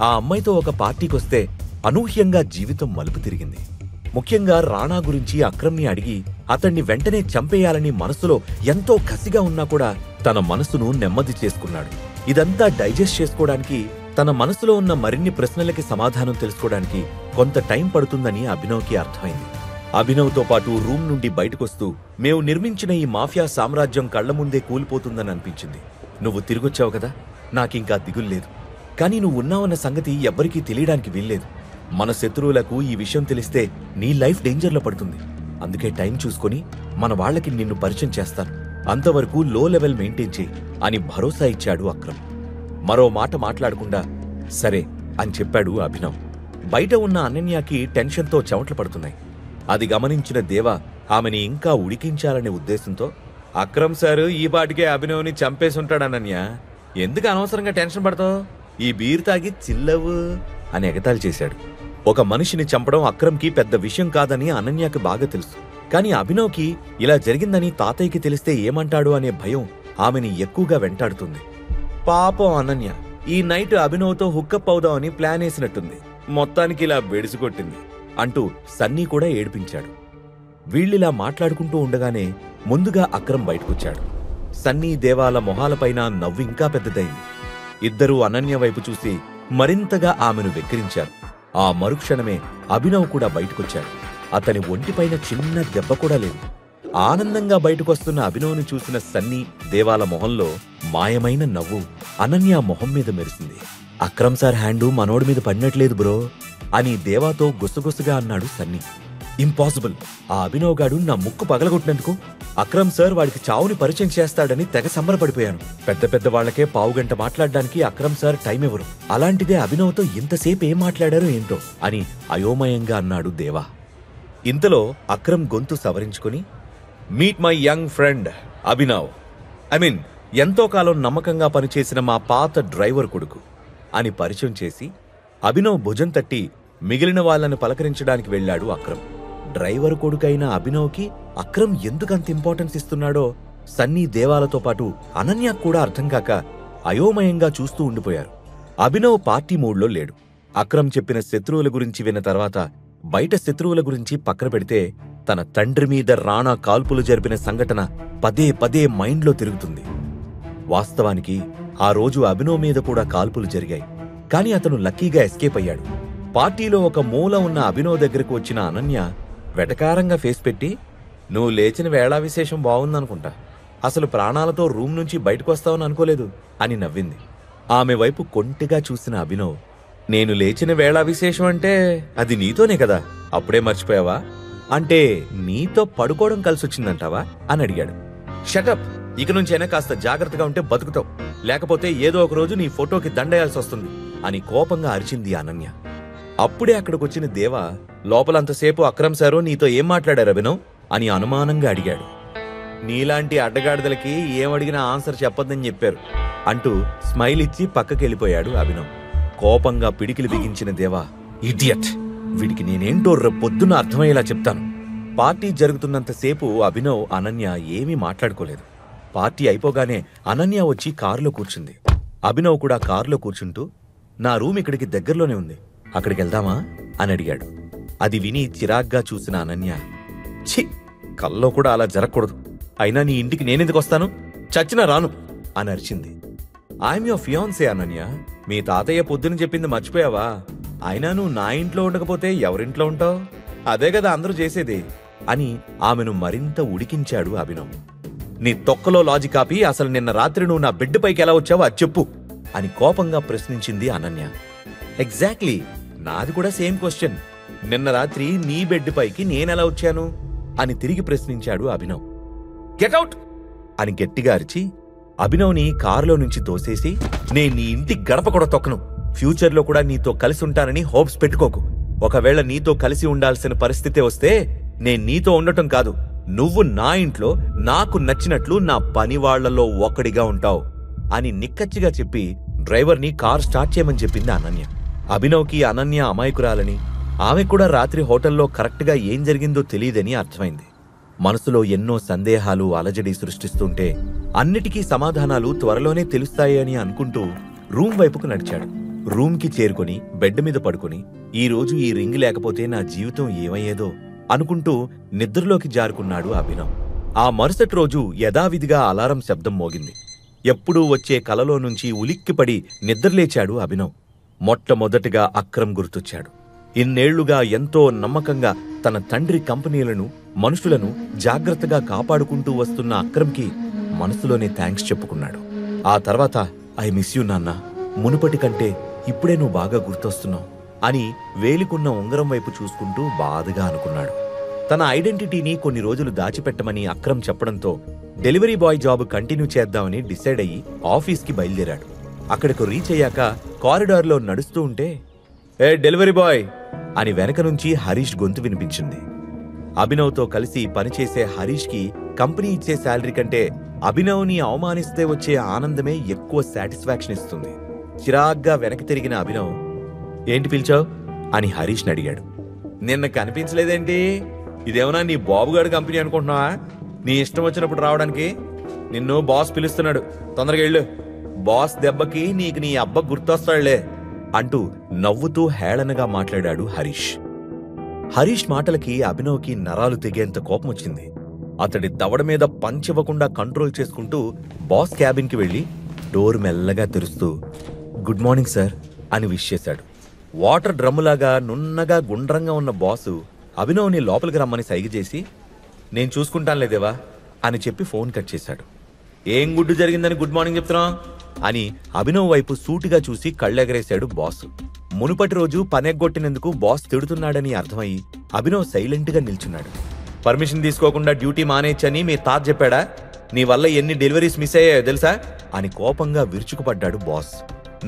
[SPEAKER 6] ఆ అమ్మాయితో ఒక పార్టీకొస్తే అనూహ్యంగా జీవితం మలుపు తిరిగింది. ముఖ్యంగా రాణా గురించి అక్రమ్ని అడిగి అతన్ని వెంటనే చంపేయాలని మనసులో ఎంతో కసిగా ఉన్నా కూడా తన మనసును నెమ్మది చేసుకున్నాడు. ఇదంతా డైజెస్ట్ చేసుకోవడానికి, తన మనసులో ఉన్న మరిన్ని ప్రశ్నలకి సమాధానం తెలుసుకోవడానికి కొంత టైం పడుతుందని అభినవ్కి అర్థమైంది. అభినవ్తో పాటు రూమ్ నుండి బయటకొస్తూ, మేము నిర్మించిన ఈ మాఫియా సామ్రాజ్యం కళ్ల ముందే కూలిపోతుందని అనిపించింది. నువ్వు తిరిగొచ్చావు కదా, నాకింకా దిగుల్లేదు. కానీ నువ్వు ఉన్నావన్న సంగతి ఎవ్వరికీ తెలియడానికి వీల్లేదు. మన శత్రువులకు ఈ విషయం తెలిస్తే నీ లైఫ్ డేంజర్లో పడుతుంది. అందుకే టైం చూసుకొని మన వాళ్లకి నిన్ను పరిచయం చేస్తాను. అంతవరకు లో లెవెల్ మెయింటైన్ చేయి అని భరోసా ఇచ్చాడు అక్రమ్. మరో మాట మాట్లాడకుండా సరే అని చెప్పాడు అభినవ్. బయట ఉన్న అనన్యకి టెన్షన్తో చెమటలు పడుతున్నాయి. అది గమనించిన దేవా ఆమెని ఇంకా ఉడికించాలనే ఉద్దేశంతో, అక్రమ్ సారు ఈ పాటికే అభినవ్ని చంపేసుంటాడనన్య, ఎందుకు అనవసరంగా టెన్షన్ పడతావు, ఈ బీర్ తాగి చిల్లవు అని ఎగతాళి చేశాడు. ఒక మనిషిని చంపడం అక్రమ్కి పెద్ద విషయం కాదని అనన్యకి బాగా తెలుసు. కానీ అభినవ్కి ఇలా జరిగిందని తాతయ్యకి తెలిస్తే ఏమంటాడు అనే భయం ఆమెని ఎక్కువగా వెంటాడుతుంది. పాపం అనన్య ఈ నైట్ అభినవ్తో హుక్కప్ అవుదామని ప్లాన్ వేసినట్టుంది, మొత్తానికి ఇలా బెడిసికొట్టింది అంటూ సన్నీ కూడా ఏడిపించాడు. వీళ్ళిలా మాట్లాడుకుంటూ ఉండగానే ముందుగా అక్రమ్ బయటకొచ్చాడు. సన్నీ దేవాల మొహాలపైన నవ్వు ఇంకా పెద్దదైంది. ఇద్దరూ అనన్య వైపు చూసి మరింతగా ఆమెను వెక్కిరించారు. ఆ మరుక్షణమే అభినవ్ కూడా బయటకొచ్చాడు. అతని ఒంటిపైన చిన్న దెబ్బ కూడా లేదు. ఆనందంగా బయటకొస్తున్న అభినవ్ని చూసిన సన్నీ దేవాల మొహంలో మాయమైన నవ్వు అనన్య మొహం మీద మెరిసింది. అక్రమ్ సార్ హ్యాండు మనోడి మీద పడినట్లేదు బ్రో అని దేవాతో గుసగుసగా అన్నాడు సన్నీ. ఇంపాసిబుల్. ఆ అభినవ్ గాడు నా ముక్కు పగలగొట్టినందుకు అక్రమ్ సార్ వాడికి చావుని పరిచయం చేస్తాడని తెగ సంబరపడిపోయాను. పెద్ద పెద్ద వాళ్లకే పావుగంట మాట్లాడడానికి అక్రమ్ సార్ టైం ఇవ్వరు. అలాంటిదే అభినవ్తో ఇంతసేపు ఏం మాట్లాడారో ఏంటో అని అయోమయంగా అన్నాడు దేవా. ఇంతలో అక్రమ్ గొంతు సవరించుకుని, meet my young friend Abhinav. ఎంతో కాలం నమ్మకంగా పనిచేసిన మా పాత డ్రైవర్ కొడుకు అని పరిచయం చేసి అభినవ్ భుజం తట్టి మిగిలిన వాళ్ళని పలకరించడానికి వెళ్లాడు అక్రమ్. డ్రైవర్ కొడుకైన అభినవ్కి అక్రమ్ ఎందుకంత ఇంపార్టెన్స్ ఇస్తున్నాడో సన్నీ దేవాలతో పాటు అనన్య కూడా అర్థం కాక అయోమయంగా చూస్తూ ఉండిపోయారు. అభినవ్ పార్టీ మూడ్లో లేడు. అక్రమ్ చెప్పిన శత్రువుల గురించి విన్న తర్వాత బయట శత్రువుల గురించి పక్కన పెడితే తన తండ్రి మీద రాణా కాల్పులు జరిపిన సంఘటన పదే పదే మైండ్లో తిరుగుతుంది. వాస్తవానికి ఆ రోజు అభినవ్ మీద కూడా కాల్పులు జరిగాయి. కాని అతను లక్కీగా ఎస్కేప్ అయ్యాడు. పార్టీలో ఒక మూల ఉన్న అభినవ్ దగ్గరకు వచ్చిన అనన్య వెటకారంగా ఫేస్ పెట్టి, నువ్వు లేచిన వేళా విశేషం బావుందనుకుంటా, అసలు ప్రాణాలతో రూమ్ నుంచి బయటకొస్తావని అనుకోలేదు అని నవ్వింది. ఆమె వైపు కొంటిగా చూసిన అభినవ్, నేను లేచిన వేళా విశేషం అంటే అది నీతోనే కదా, అప్పుడే మర్చిపోయావా? అంటే నీతో పడుకోవడం కలిసొచ్చిందంటావా అని అడిగాడు. షటప్, ఇక నుంచైనా కాస్త జాగ్రత్తగా ఉంటే బతుకుతావు, లేకపోతే ఏదో ఒక రోజు నీ ఫోటోకి దండేయాల్సి వస్తుంది అని కోపంగా అరిచింది అనన్య. అప్పుడే అక్కడికొచ్చిన దేవా, లోపలంతసేపు అక్రమ్ సారు నీతో ఏం మాట్లాడారు అభినవ్ అని అనుమానంగా అడిగాడు. నీలాంటి అడ్డగాడిదలకి ఏమడిగినా ఆన్సర్ చెప్పొద్దని చెప్పారు అంటూ స్మైల్ ఇచ్చి పక్కకెళ్ళిపోయాడు అభినవ్. కోపంగా పిడికిలు బిగించిన దేవా, ఇడియట్, వీడికి నేనేంటో పొద్దున్న అర్థమయ్యేలా చెప్తాను. పార్టీ జరుగుతున్నంతసేపు అభినవ్ అనన్య ఏమీ మాట్లాడుకోలేదు. పార్టీ అయిపోగానే అనన్య వచ్చి కారులో కూర్చుంది. అభినవ్ కూడా కారులో కూర్చుంటూ, నా రూమ్ ఇక్కడికి దగ్గరలోనే ఉంది, అక్కడికి వెళ్దామా అని అడిగాడు. అది విని చిరాగ్గా చూసిన అనన్య, ఛీ, కల్లో కూడా అలా జరగకూడదు, అయినా నీ ఇంటికి నేనెందుకు వస్తాను, చచ్చినా రాను అని అరిచింది. ఐఎమ్ యువర్ ఫియాన్సే అనన్య, మీ తాతయ్య పొద్దున చెప్పింది మర్చిపోయావా? అయినా నువ్వు నా ఇంట్లో ఉండకపోతే ఎవరింట్లో ఉంటావు? అదే కదా అందరూ చేసేది అని ఆమెను మరింత ఉడికించాడు అభినవ్. నీ తొక్కలో లాజిక్ ఆపి అసలు నిన్న రాత్రి నువ్వు నా బెడ్ పైకి ఎలా వచ్చావో అది చెప్పు అని కోపంగా ప్రశ్నించింది అనన్య. ఎగ్జాక్ట్లీ, నాది కూడా సేమ్ క్వశ్చన్. నిన్న రాత్రి నీ బెడ్ పైకి నేనెలా వచ్చాను అని తిరిగి ప్రశ్నించాడు అభినవ్. గెట్అవుట్ అని గట్టిగా అరిచి అభినవ్ని కారులో నుంచి తోసేసి, నేను నీ ఇంటి గడప కూడా తొక్కను, ఫ్యూచర్లో కూడా నీతో కలిసి ఉంటానని హోప్స్ పెట్టుకోకు. ఒకవేళ నీతో కలిసి ఉండాల్సిన పరిస్థితే వస్తే నేను నీతో ఉండటం కాదు, నువ్వు నా ఇంట్లో నాకు నచ్చినట్లు నా పనివాళ్లలో ఒకడిగా ఉంటావు అని నిక్కచ్చిగా చెప్పి డ్రైవర్ని కార్ స్టార్ట్ చేయమని చెప్పింది అనన్య. అభినవ్కి అనన్య అమాయకురాలని, ఆమె కూడా రాత్రి హోటల్లో కరెక్ట్గా ఏం జరిగిందో తెలియదని అర్థమైంది. మనసులో ఎన్నో సందేహాలు అలజడి సృష్టిస్తుంటే అన్నిటికీ సమాధానాలు త్వరలోనే తెలుస్తాయి అని అనుకుంటూ రూమ్ వైపుకు నడిచాడు. రూమ్కి చేరుకొని బెడ్ మీద పడుకుని, ఈరోజు ఈ రింగ్ లేకపోతే నా జీవితం ఏమయ్యేదో అనుకుంటూ నిద్రలోకి జారుకున్నాడు అభినవ్. ఆ మరుసటి రోజు యథావిధిగా అలారం శబ్దం మోగింది. ఎప్పుడూ వచ్చే కలలో నుంచి ఉలిక్కిపడి నిద్రలేచాడు అభినవ్. మొట్టమొదటిగా అక్రమ్ గుర్తొచ్చాడు. ఇన్నేళ్లుగా ఎంతో నమ్మకంగా తన తండ్రి కంపెనీలను, మనుషులను జాగ్రత్తగా కాపాడుకుంటూ వస్తున్న అక్రమ్కి మనసులోనే థ్యాంక్స్ చెప్పుకున్నాడు. ఆ తర్వాత, ఐ మిస్ యూ నాన్న, మునుపటి కంటే ఇప్పుడే నువ్వు బాగా గుర్తొస్తున్నావు అని వేలికున్న ఉంగరం వైపు చూసుకుంటూ బాధగా అనుకున్నాడు. తన ఐడెంటిటీని కొన్ని రోజులు దాచిపెట్టమని అక్రమ్ చెప్పడంతో డెలివరీ బాయ్ జాబ్ కంటిన్యూ చేద్దామని డిసైడ్ అయ్యి ఆఫీస్కి బయలుదేరాడు. అక్కడికి రీచ్ అయ్యాక కారిడార్లో నడుస్తూ ఉంటే, ఏ డెలివరీ బాయ్ అని వెనక నుంచి హరీష్ గొంతు వినిపించింది. అభినవ్తో కలిసి పనిచేసే హరీష్కి కంపెనీ ఇచ్చే శాలరీ కంటే అభినవ్ని అవమానిస్తే వచ్చే ఆనందమే ఎక్కువ సాటిస్ఫాక్షన్ ఇస్తుంది. చిరాగ్గా వెనక్కి తిరిగిన అభినవ్, ఏంటి పిలిచావు అని హరీష్ని అడిగాడు. నిన్న కనిపించలేదేంటి? ఇదేమన్నా నీ బాబుగాడు కంపెనీ అనుకుంటున్నావా? నీ ఇష్టం వచ్చినప్పుడు రావడానికి? నిన్ను బాస్ పిలుస్తున్నాడు, తొందరగా వెళ్ళు, బాస్ దెబ్బకి నీకు నీ అబ్బ గుర్తొస్తాడులే అంటూ నవ్వుతూ హేళనగా మాట్లాడాడు హరీష్. హరీష్ మాటలకి అభినవ్కి నరాలు తెగేంత కోపం వచ్చింది. అతడి దవడ మీద పంచివ్వకుండా కంట్రోల్ చేసుకుంటూ బాస్ క్యాబిన్కి వెళ్ళి డోర్ మెల్లగా తెరుస్తూ గుడ్ మార్నింగ్ సార్ అని విష్ చేశాడు. వాటర్ డ్రమ్ములాగా నున్నగా గుండ్రంగా ఉన్న బాసు అభినవ్ని లోపలికి రమ్మని సైగ చేసి నేను చూసుకుంటానులే దేవా అని చెప్పి ఫోన్ కట్ చేశాడు. ఏం గుడ్డు జరిగిందని గుడ్ మార్నింగ్ చెప్తున్నా అని అభినవ్ వైపు సూటిగా చూసి కళ్ళెగరేశాడు బాస్. మునుపటి రోజు పనెగ్గొట్టినందుకు బాస్ తిడుతున్నాడని అర్థమయ్యి అభినవ్ సైలెంట్గా నిల్చున్నాడు. పర్మిషన్ తీసుకోకుండా డ్యూటీ మానేయచ్చని మీ తాత చెప్పాడా? నీ వల్ల ఎన్ని డెలివరీస్ మిస్ అయ్యాయో తెలుసా అని కోపంగా విరుచుకుపడ్డాడు బాస్.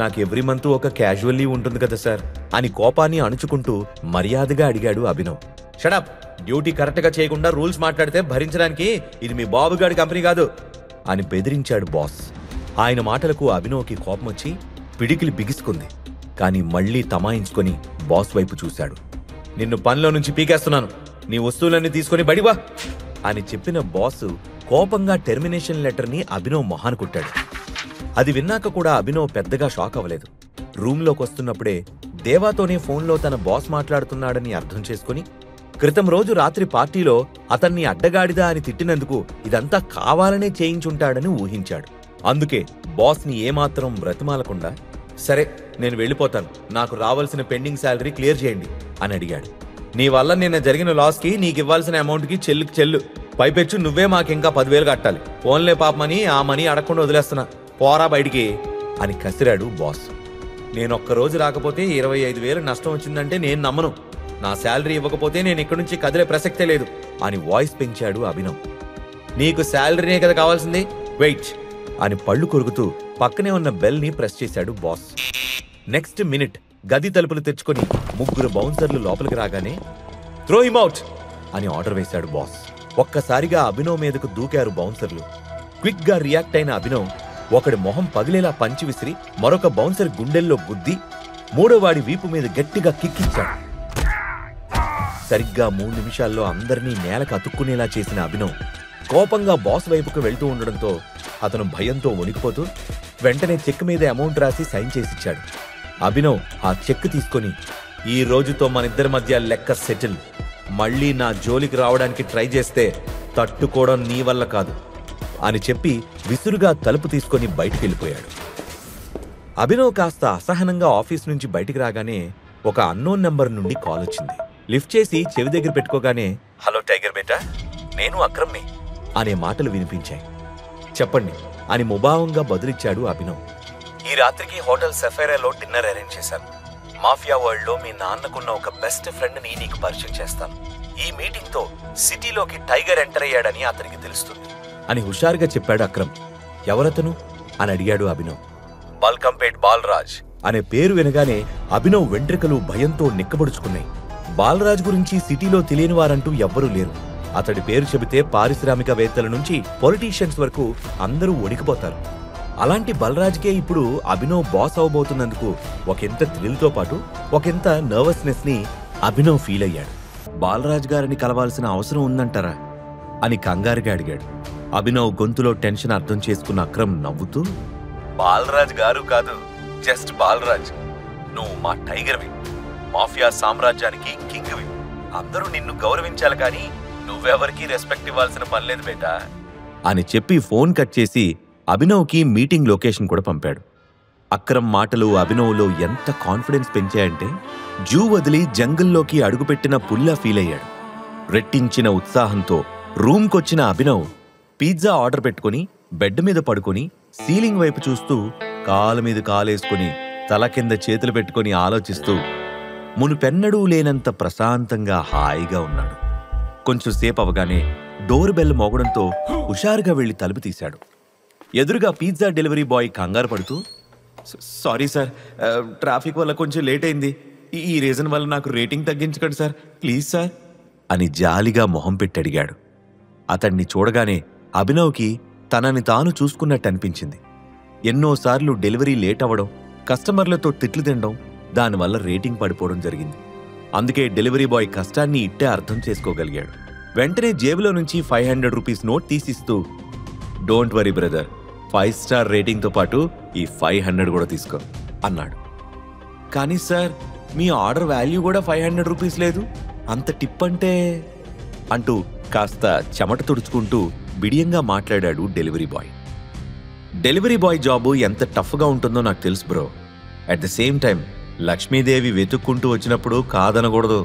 [SPEAKER 6] నాకు ఎవ్రీ మంత్ ఒక క్యాజువల్ లీవ్ ఉంటుంది కదా సార్ అని కోపాన్ని అణుచుకుంటూ మర్యాదగా అడిగాడు అభినవ్. షడప్, డ్యూటీ కరెక్ట్గా చేయకుండా రూల్స్ మాట్లాడితే భరించడానికి ఇది మీ బాబుగాడి కంపెనీ కాదు అని బెదిరించాడు బాస్. ఆయన మాటలకు అభినవ్కి కోపం వచ్చి పిడికిలి బిగుసుకుంది. కానీ మళ్లీ తమాయించుకొని బాస్ వైపు చూశాడు. నిన్ను పనిలో నుంచి పీకేస్తున్నాను, నీ వస్తువులన్నీ తీసుకుని బడివా అని చెప్పిన బాస్ కోపంగా టెర్మినేషన్ లెటర్ని అభినవ్ మొహాన కొట్టాడు. అది విన్నాక కూడా అభినవ్ పెద్దగా షాక్ అవ్వలేదు. రూంలోకి వస్తున్నప్పుడే దేవాతోనే ఫోన్లో తన బాస్ మాట్లాడుతున్నాడని అర్థం చేసుకుని క్రితం రోజు రాత్రి పార్టీలో అతన్ని అడ్డగాడిదా అని తిట్టినందుకు ఇదంతా కావాలనే చేయించుంటాడని ఊహించాడు. అందుకే బాస్ని ఏమాత్రం బ్రతిమాలకుండా సరే నేను వెళ్ళిపోతాను, నాకు రావాల్సిన పెండింగ్ శాలరీ క్లియర్ చేయండి అని అడిగాడు. నీ వల్ల నిన్న జరిగిన లాస్కి నీకివ్వాల్సిన అమౌంట్కి చెల్లు, పైపెచ్చు నువ్వే మాకింకా 10,000 కట్టాలి. ఫోన్లే పాపమని ఆ మనీ అడగకుండా వదిలేస్తున్నా, పోరా బయటికి అని కసిరాడు బాస్. నేనొక్కరోజు రాకపోతే 25,000 నష్టం వచ్చిందంటే నేను నమ్మను. నా శాలరీ ఇవ్వకపోతే నేను ఇక్కడి నుంచి కదిలే ప్రసక్తే లేదు అని వాయిస్ పెంచాడు అభినవ్. నీకు శాలరీనే కదా కావాల్సింది, వెయిట్ అని పళ్ళు కొరుకుతూ పక్కనే ఉన్న బెల్ని ప్రెస్ చేశాడు బాస్. నెక్స్ట్ మినిట్ గది తలుపులు తెచ్చుకొని 3 బౌన్సర్లు లోపలికి రాగానే త్రో హిమ్ అవుట్ అని ఆర్డర్ వేశాడు బాస్. ఒక్కసారిగా అభినవ్ మీదకు దూకారు బౌన్సర్లు. క్విక్ గా రియాక్ట్ అయిన అభినవ్ ఒకడి మొహం పగిలేలా పంచి విసిరి మరొక బౌన్సర్ గుండెల్లో గుద్ది మూడోవాడి వీపు మీద గట్టిగా కిక్కిచ్చాడు. సరిగ్గా 3 నిమిషాల్లో అందరినీ నేలకు అతుక్కునేలా చేసిన అభినవ్ కోపంగా బాస్ వైపుకు వెళ్తూ ఉండడంతో అతను భయంతో వణికిపోతూ వెంటనే చెక్ మీద అమౌంట్ రాసి సైన్ చేసిచ్చాడు. అభినవ్ ఆ చెక్ తీసుకొని ఈ రోజుతో మనిద్దరి మధ్య లెక్క సెటిల్, మళ్లీ నా జోలికి రావడానికి ట్రై చేస్తే తట్టుకోవడం నీ వల్ల కాదు అని చెప్పి విసురుగా తలుపు తీసుకొని బయటికి వెళ్ళిపోయాడు. అభినవ్ కాస్త అసహనంగా ఆఫీస్ నుంచి బయటికి రాగానే ఒక అన్నోన్ నెంబర్ నుండి కాల్ వచ్చింది. లిఫ్ట్ చేసి చెవి దగ్గర పెట్టుకోగానే హలో టైగర్ బేటా, నేను అక్రమ్ని అనే మాటలు వినిపించాయి. చెప్పండి అని ముభావంగా బదులిచ్చాడు అభినవ్. ఈ రాత్రికి హోటల్ సఫైరాలో డిన్నర్ అరేంజ్ చేశాను. మాఫియా వరల్డ్ లో మీ నాన్నకున్న ఒక బెస్ట్ ఫ్రెండ్ ని నీకు పరిచయం చేస్తాను. ఈ మీటింగ్ తో సిటీలోకి టైగర్ ఎంటర్ అయ్యాడని అతనికి తెలుస్తుంది అని హుషారుగా చెప్పాడు అక్రమ్. ఎవరతను అని అడిగాడు అభినవ్. బల్కంపేట్ బాలరాజ్ అనే పేరు వినగానే అభినవ్ వెంట్రికలు భయంతో నిక్కబడుచుకున్నాయి. బాలరాజ్ గురించి సిటీలో తెలియని వారంటూ ఎవ్వరూ లేరు. అతడి పేరు చెబితే పారిశ్రామికవేత్తల నుంచి పొలిటీషియన్స్ వరకు అందరూ వణికిపోతారు. అలాంటి బలరాజ్కే ఇప్పుడు అభినవ్ బాస్ అవబోతున్నందుకు ఒకంత థ్రిల్తో పాటు ఒకంత నర్వస్నెస్ ని అభినవ్ ఫీల్ అయ్యాడు. బాలరాజ్ గారిని కలవాల్సిన అవసరం ఉందంటారా అని కంగారుగా అడిగాడు. అభినవ్ గొంతులో టెన్షన్ అర్థం చేసుకున్న అక్రమ్ నవ్వుతూ బాలరాజ్ గారు కాదు, జస్ట్ బాలరాజ్. నువ్వు మా టైగర్వి, మాఫియా సామ్రాజ్యానికి కింగ్వి. అందరూ నిన్ను గౌరవించాలి కానీ నువ్వెవరికి రెస్పెక్ట్ ఇవ్వాల్సిన పనిలేదు బేటా అని చెప్పి ఫోన్ కట్ చేసి అభినవ్కి మీటింగ్ లొకేషన్ కూడా పంపాడు. అక్రమ్ మాటలు అభినవ్లో ఎంత కాన్ఫిడెన్స్ పెంచాయంటే జూ వదిలి జంగిల్లోకి అడుగుపెట్టిన పుల్లా ఫీల్ అయ్యాడు. రెట్టించిన ఉత్సాహంతో రూమ్కొచ్చిన అభినవ్ పిజ్జా ఆర్డర్ పెట్టుకుని బెడ్ మీద పడుకుని సీలింగ్ వైపు చూస్తూ కాలు మీద కాలేసుకుని తల కింద చేతులు పెట్టుకుని ఆలోచిస్తూ మునుపెన్నడూ లేనంత ప్రశాంతంగా హాయిగా ఉన్నాడు. కొంచెం సేపు అవగానే డోర్ బెల్ మోగడంతో హుషారుగా వెళ్లి తలుపు తీశాడు. ఎదురుగా పిజ్జా డెలివరీ బాయ్ కంగారు పడుతూ సారీ సార్, ట్రాఫిక్ వల్ల కొంచెం లేట్ అయింది. ఈ రీజన్ వల్ల నాకు రేటింగ్ తగ్గించకండి సార్, ప్లీజ్ సార్ అని జాలిగా మొహం పెట్టి అడిగాడు. అతన్ని చూడగానే అభినవ్కి తనని తాను చూసుకున్నట్టు అనిపించింది. ఎన్నోసార్లు డెలివరీ లేట్ అవ్వడం, కస్టమర్లతో తిట్లు తినడం, దానివల్ల రేటింగ్ పడిపోవడం జరిగింది. అందుకే డెలివరీ బాయ్ కష్టాన్ని ఇట్టే అర్థం చేసుకోగలిగాడు. వెంటనే జేబులో నుంచి 500 రూపీస్ నోట్ తీసిస్తూ డోంట్ వరీ బ్రదర్, 5 స్టార్ రేటింగ్తో పాటు ఈ 500 కూడా తీసుకో అన్నాడు. కానీ సార్, మీ ఆర్డర్ వాల్యూ కూడా 500 రూపీస్ లేదు, అంత టిప్ అంటే అంటూ కాస్త చెమట తుడుచుకుంటూ బిడియంగా మాట్లాడాడు delivery boy. Delivery boy job ఎంత టఫ్గా ఉంటుందో నాకు తెలుసు bro. At the same time Lakshmidevi వెతుక్కుంటూ వచ్చినప్పుడు కాదనకూడదు.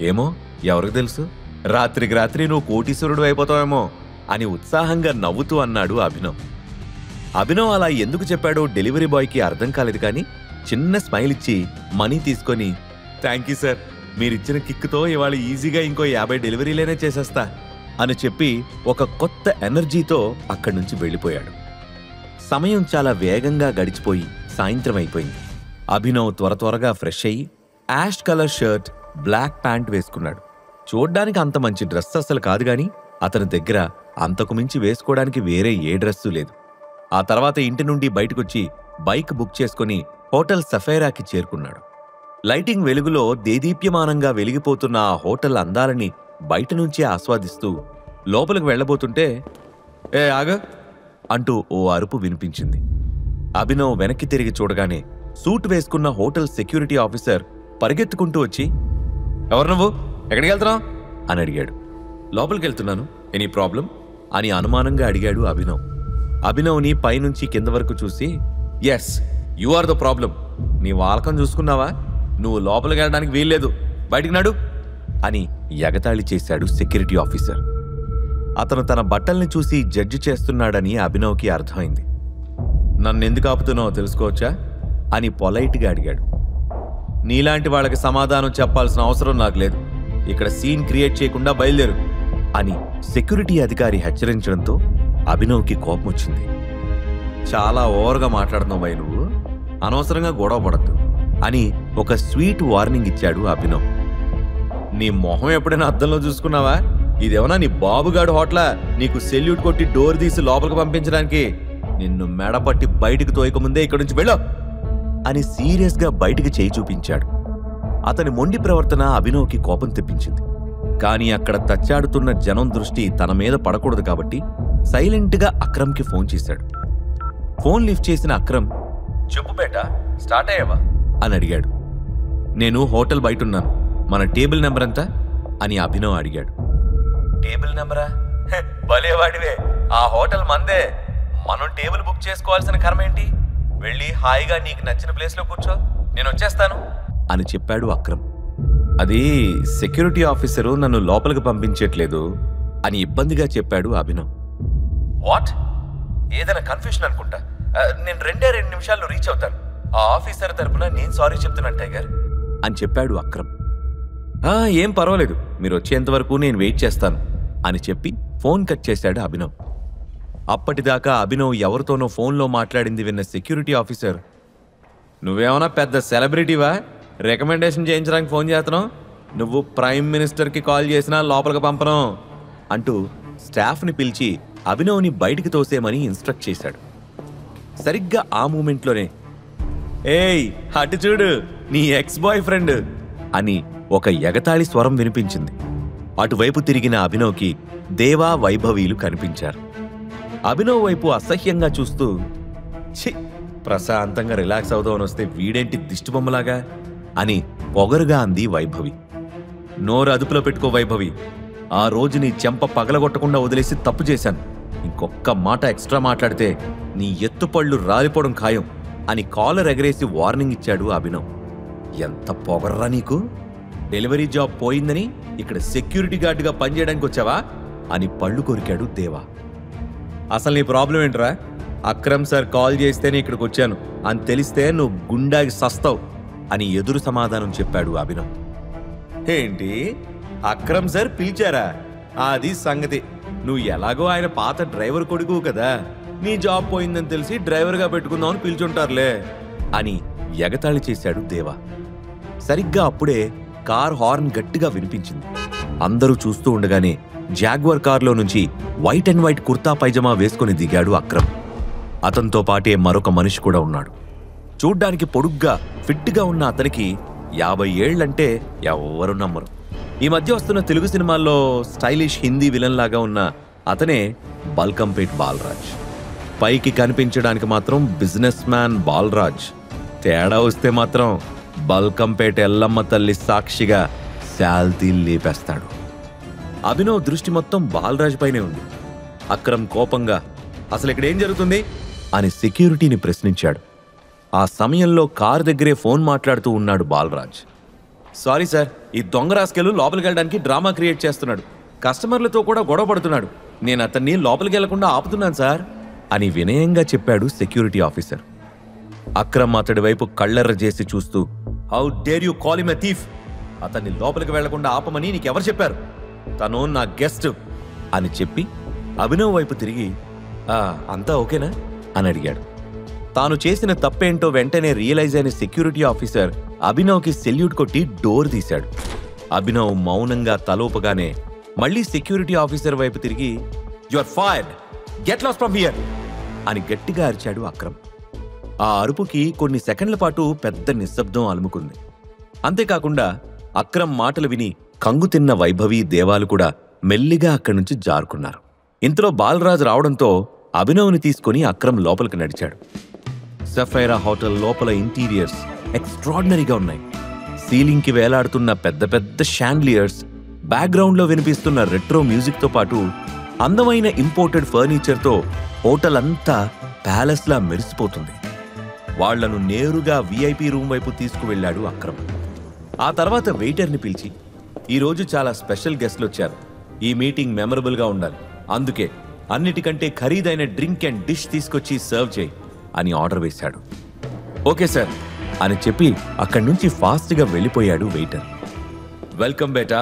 [SPEAKER 6] ఏమో ఎవరికి తెలుసు, రాత్రికి రాత్రి నువ్వు కోటీశ్వరుడు అయిపోతావేమో అని ఉత్సాహంగా నవ్వుతూ అన్నాడు అభినవ్. అభినవ్ అలా ఎందుకు చెప్పాడో డెలివరీ బాయ్కి అర్థం కాలేదు, కానీ చిన్న స్మైల్ ఇచ్చి మనీ తీసుకొని థ్యాంక్ యూ సార్, మీరిచ్చిన కిక్తో ఇవాళ ఈజీగా ఇంకో 50 డెలివరీలేనే చేసేస్తా అని చెప్పి ఒక కొత్త ఎనర్జీతో అక్కడి నుంచి వెళ్ళిపోయాడు. సమయం చాలా వేగంగా గడిచిపోయి సాయంత్రం అయిపోయింది. అభినవ్ త్వరగా ఫ్రెష్ అయ్యి ash colour shirt, black pant వేసుకున్నాడు. చూడ్డానికి అంత మంచి డ్రెస్ అసలు కాదు, గాని అతని దగ్గర అంతకు మించి వేసుకోవడానికి వేరే ఏ డ్రెస్సు లేదు. ఆ తర్వాత ఇంటి నుండి బయటకొచ్చి బైక్ బుక్ చేసుకుని హోటల్ సఫైరాకి చేరుకున్నాడు. లైటింగ్ వెలుగులో దేదీప్యమానంగా వెలిగిపోతున్న ఆ హోటల్ అందాలని బయట నుంచే ఆస్వాదిస్తూ లోపలికి వెళ్లబోతుంటే ఏ ఆగ అంటూ ఓ అరుపు వినిపించింది. అభినవ్ వెనక్కి తిరిగి చూడగానే సూట్ వేసుకున్న హోటల్ సెక్యూరిటీ ఆఫీసర్ పరిగెత్తుకుంటూ వచ్చి ఎవరు నువ్వు, ఎక్కడికి వెళ్తున్నావు అని అడిగాడు. లోపలికి వెళ్తున్నాను, ఎనీ ప్రాబ్లం అని అనుమానంగా అడిగాడు అభినవ్. అభినవ్ని పైనుంచి కింద వరకు చూసి yes you are the problem, నీ వాలకం చూసుకున్నావా, నువ్వు లోపలికి వెళ్ళడానికి వీల్లేదు, బయటికి నడు అని ఎగతాళి చేశాడు సెక్యూరిటీ ఆఫీసర్. అతను తన బట్టల్ని చూసి జడ్జి చేస్తున్నాడని అభినవ్కి అర్థమైంది. నన్నెందుకు ఆపుతున్నావో తెలుసుకోవచ్చా అని పొలైట్గా అడిగాడు. నీలాంటి వాళ్ళకి సమాధానం చెప్పాల్సిన అవసరం నాకు లేదు, ఇక్కడ సీన్ క్రియేట్ చేయకుండా బయలుదేరు అని సెక్యూరిటీ అధికారి హెచ్చరించడంతో అభినవ్కి కోపం వచ్చింది. చాలా ఓవర్గా మాట్లాడుతున్నావు భయ్, నువ్వు అనవసరంగా గొడవ పడద్దు అని ఒక స్వీట్ వార్నింగ్ ఇచ్చాడు అభినవ్. నీ మొహం ఎప్పుడైనా అద్దంలో చూసుకున్నావా, ఇదేమన్నా నీ బాబుగాడు హోటలా నీకు సెల్యూట్ కొట్టి డోర్ తీసి లోపలికి పంపించడానికి, నిన్ను మెడపట్టి బయటికి తోయకముందే ఇక్కడి నుంచి వెళ్ళో అని సీరియస్గా బయటికి చేయి చూపించాడు. అతని మొండి ప్రవర్తన అభినవ్కి కోపం తెప్పించింది. కానీ అక్కడ తచ్చాడుతున్న జనం దృష్టి తన మీద పడకూడదు కాబట్టి సైలెంట్గా అక్రమ్కి ఫోన్ చేశాడు. ఫోన్ లిఫ్ట్ చేసిన అక్రమ్ చెప్పు బేటా, స్టార్ట్ అయ్యావా అని అడిగాడు. నేను హోటల్ బయటున్నాను, మన టేబుల్ నెంబర్ ఎంత అని అభినవ్ అడిగాడు. టేబుల్ నెంబరా, భలేవాడివే, ఆ హోటల్ మందే, మనం టేబుల్ బుక్ చేసుకోవాల్సిన కర్మ ఏంటి, వెళ్ళి హాయిగా నీకు నచ్చిన ప్లేస్లో కూర్చో, నేను వచ్చేస్తాను అని చెప్పాడు అక్రమ్. అది సెక్యూరిటీ ఆఫీసరు నన్ను లోపలికి పంపించట్లేదు అని ఇబ్బందిగా చెప్పాడు అభినవ్. వాట్, ఏదైనా కన్ఫ్యూషన్ అనుకుంటా, నేను 2 నిమిషాల్లో రీచ్ అవుతాను, ఆ ఆఫీసర్ తరపున నేను సారీ చెప్తున్నాను టైగర్ అని చెప్పాడు అక్రమ్. ఏం పర్వాలేదు, మీరు వచ్చేంత వరకు నేను వెయిట్ చేస్తాను అని చెప్పి ఫోన్ కట్ చేశాడు అభినవ్. అప్పటిదాకా అభినవ్ ఎవరితోనో ఫోన్లో మాట్లాడింది విన్న సెక్యూరిటీ ఆఫీసర్, నువ్వేమన్నా పెద్ద సెలబ్రిటీవా, రికమెండేషన్ చేయించడానికి ఫోన్ చేస్తున్నావు, నువ్వు ప్రైమ్ మినిస్టర్కి కాల్ చేసినా లోపలికి పంపను అంటూ స్టాఫ్ని పిలిచి అభినవ్ని బయటికి తోసేయమని ఇన్స్ట్రక్ట్ చేశాడు. సరిగ్గా ఆ మూమెంట్లోనే ఏయ్ అటు చూడు నీ ఎక్స్ బాయ్ ఫ్రెండ్ అని ఒక ఎగతాళి స్వరం వినిపించింది. అటువైపు తిరిగిన అభినవ్కి దేవా, వైభవీలు కనిపించారు. అభినవ్ వైపు అసహ్యంగా చూస్తూ ఛీ, ప్రశాంతంగా రిలాక్స్ అవుదామని వస్తే వీడేంటి దిష్టిబొమ్మలాగా అని పొగరుగా అంది వైభవి. నోరు అదుపులో పెట్టుకో వైభవి, ఆ రోజు నీ చెంప పగలగొట్టకుండా వదిలేసి తప్పు చేశాను, ఇంకొక్క మాట ఎక్స్ట్రా మాట్లాడితే నీ ఎత్తుపళ్ళు రాలిపోవడం ఖాయం అని కాలర్ ఎగరేసి వార్నింగ్ ఇచ్చాడు అభినవ్. ఎంత పొగర్రా నీకు, డెలివరీ జాబ్ పోయిందని ఇక్కడ సెక్యూరిటీ గార్డుగా పనిచేయడానికి వచ్చావా అని పళ్ళు కొరికాడు దేవా. అసలు నీ ప్రాబ్లం ఏంట్రా, అక్రమ్ సార్ కాల్ చేస్తేనే ఇక్కడికి వచ్చాను అని తెలిస్తే నువ్వు గుండాకి సస్తావు అని ఎదురు సమాధానం చెప్పాడు అభినవ్. ఏంటి, అక్రమ్ సార్ పిలిచారా, అది సంగతి, నువ్వు ఎలాగో ఆయన పాత డ్రైవర్ కొడుకు కదా, నీ జాబ్ పోయిందని తెలిసి డ్రైవర్గా పెట్టుకుందామని పిలిచుంటారులే అని ఎగతాళి చేశాడు దేవా. సరిగ్గా అప్పుడే కార్ హార్న్ గట్టిగా వినిపించింది. అందరూ చూస్తూ ఉండగానే జాగ్వర్ కార్లో నుంచి white and white kurta pyjama వేసుకుని దిగాడు అక్రమ్. అతనితో పాటే మరొక మనిషి కూడా ఉన్నాడు. చూడ్డానికి పొడుగ్గా ఫిట్గా ఉన్న అతనికి 50 ఏళ్లంటే ఎవ్వరూ నమ్మరు. ఈ మధ్య వస్తున్న తెలుగు సినిమాల్లో స్టైలిష్ హిందీ విలన్ లాగా ఉన్న అతనే బల్కంపేట్ బాలరాజ్. పైకి కనిపించడానికి మాత్రం బిజినెస్ మ్యాన్ బాలరాజ్, తేడా వస్తే మాత్రం బల్కంపేట ఎల్లమ్మ తల్లి సాక్షిగా శాల్తీలు లేపేస్తాడు. అభినవ్ దృష్టి మొత్తం బాలరాజ్ పైనే ఉంది. అక్రమ్ కోపంగా అసలు ఇక్కడేం జరుగుతుంది అని సెక్యూరిటీని ప్రశ్నించాడు. ఆ సమయంలో కారు దగ్గరే ఫోన్ మాట్లాడుతూ ఉన్నాడు బాలరాజ్. సారీ సార్, ఈ దొంగ రాస్కెలు లోపలికి వెళ్ళడానికి డ్రామా క్రియేట్ చేస్తున్నాడు. కస్టమర్లతో కూడా గొడవ పడుతున్నాడు. నేను అతన్ని లోపలికి వెళ్లకుండా ఆపుతున్నాను సార్ అని వినయంగా చెప్పాడు సెక్యూరిటీ ఆఫీసర్. అక్రమ్ అతడి వైపు కళ్ళెర్ర చేసి చూస్తూ, how dare you call him a thief? అతన్ని లోపలికి వెళ్లకుండా ఆపమని నీకెవరు చెప్పారు? తను నా గెస్ట్ అని చెప్పి అభినవ్ వైపు తిరిగి, అంతా ఓకేనా అని అడిగాడు. తాను చేసిన తప్పేంటో వెంటనే రియలైజ్ అయిన సెక్యూరిటీ ఆఫీసర్ అభినవ్కి సెల్యూట్ కొట్టి డోర్ తీశాడు. అభినవ్ మౌనంగా తలోపగానే మళ్ళీ సెక్యూరిటీ ఆఫీసర్ వైపు తిరిగి, you are fired, get lost from here అని గట్టిగా అరిచాడు అక్రమ్. ఆ అరుపుకి కొన్ని సెకండ్ల పాటు పెద్ద నిశ్శబ్దం అలుముకుంది. అంతేకాకుండా అక్రమ్ మాటలు విని కంగుతిన్న వైభవి, దేవాలు కూడా మెల్లిగా అక్కడి నుంచి జారుకున్నారు. ఇంతలో బాలరాజ్ రావడంతో అభినవ్ని తీసుకుని అక్రమ్ లోపలికి నడిచాడు. సఫైరా హోటల్ లోపల ఇంటీరియర్స్ ఎక్స్ట్రాడినరీగా ఉన్నాయి. సీలింగ్కి వేలాడుతున్న పెద్ద పెద్ద షాండ్లియర్స్, బ్యాక్గ్రౌండ్లో వినిపిస్తున్న రెట్రో మ్యూజిక్తో పాటు అందమైన ఇంపోర్టెడ్ ఫర్నిచర్తో హోటల్ అంతా ప్యాలెస్లా మెరిసిపోతుంది. వాళ్లను నేరుగా విఐపి రూమ్ వైపు తీసుకువెళ్లాడు అక్రమ్. ఆ తర్వాత వెయిటర్ని పిలిచి, ఈరోజు చాలా స్పెషల్ గెస్ట్లు వచ్చారు, ఈ మీటింగ్ మెమరబుల్గా ఉండాలి, అందుకే అన్నిటికంటే ఖరీదైన డ్రింక్ అండ్ డిష్ తీసుకొచ్చి సర్వ్ చేయి అని ఆర్డర్ వేశాడు. ఓకే సార్ అని చెప్పి అక్కడి నుంచి ఫాస్ట్గా వెళ్ళిపోయాడు వెయిటర్. వెల్కమ్ బేటా,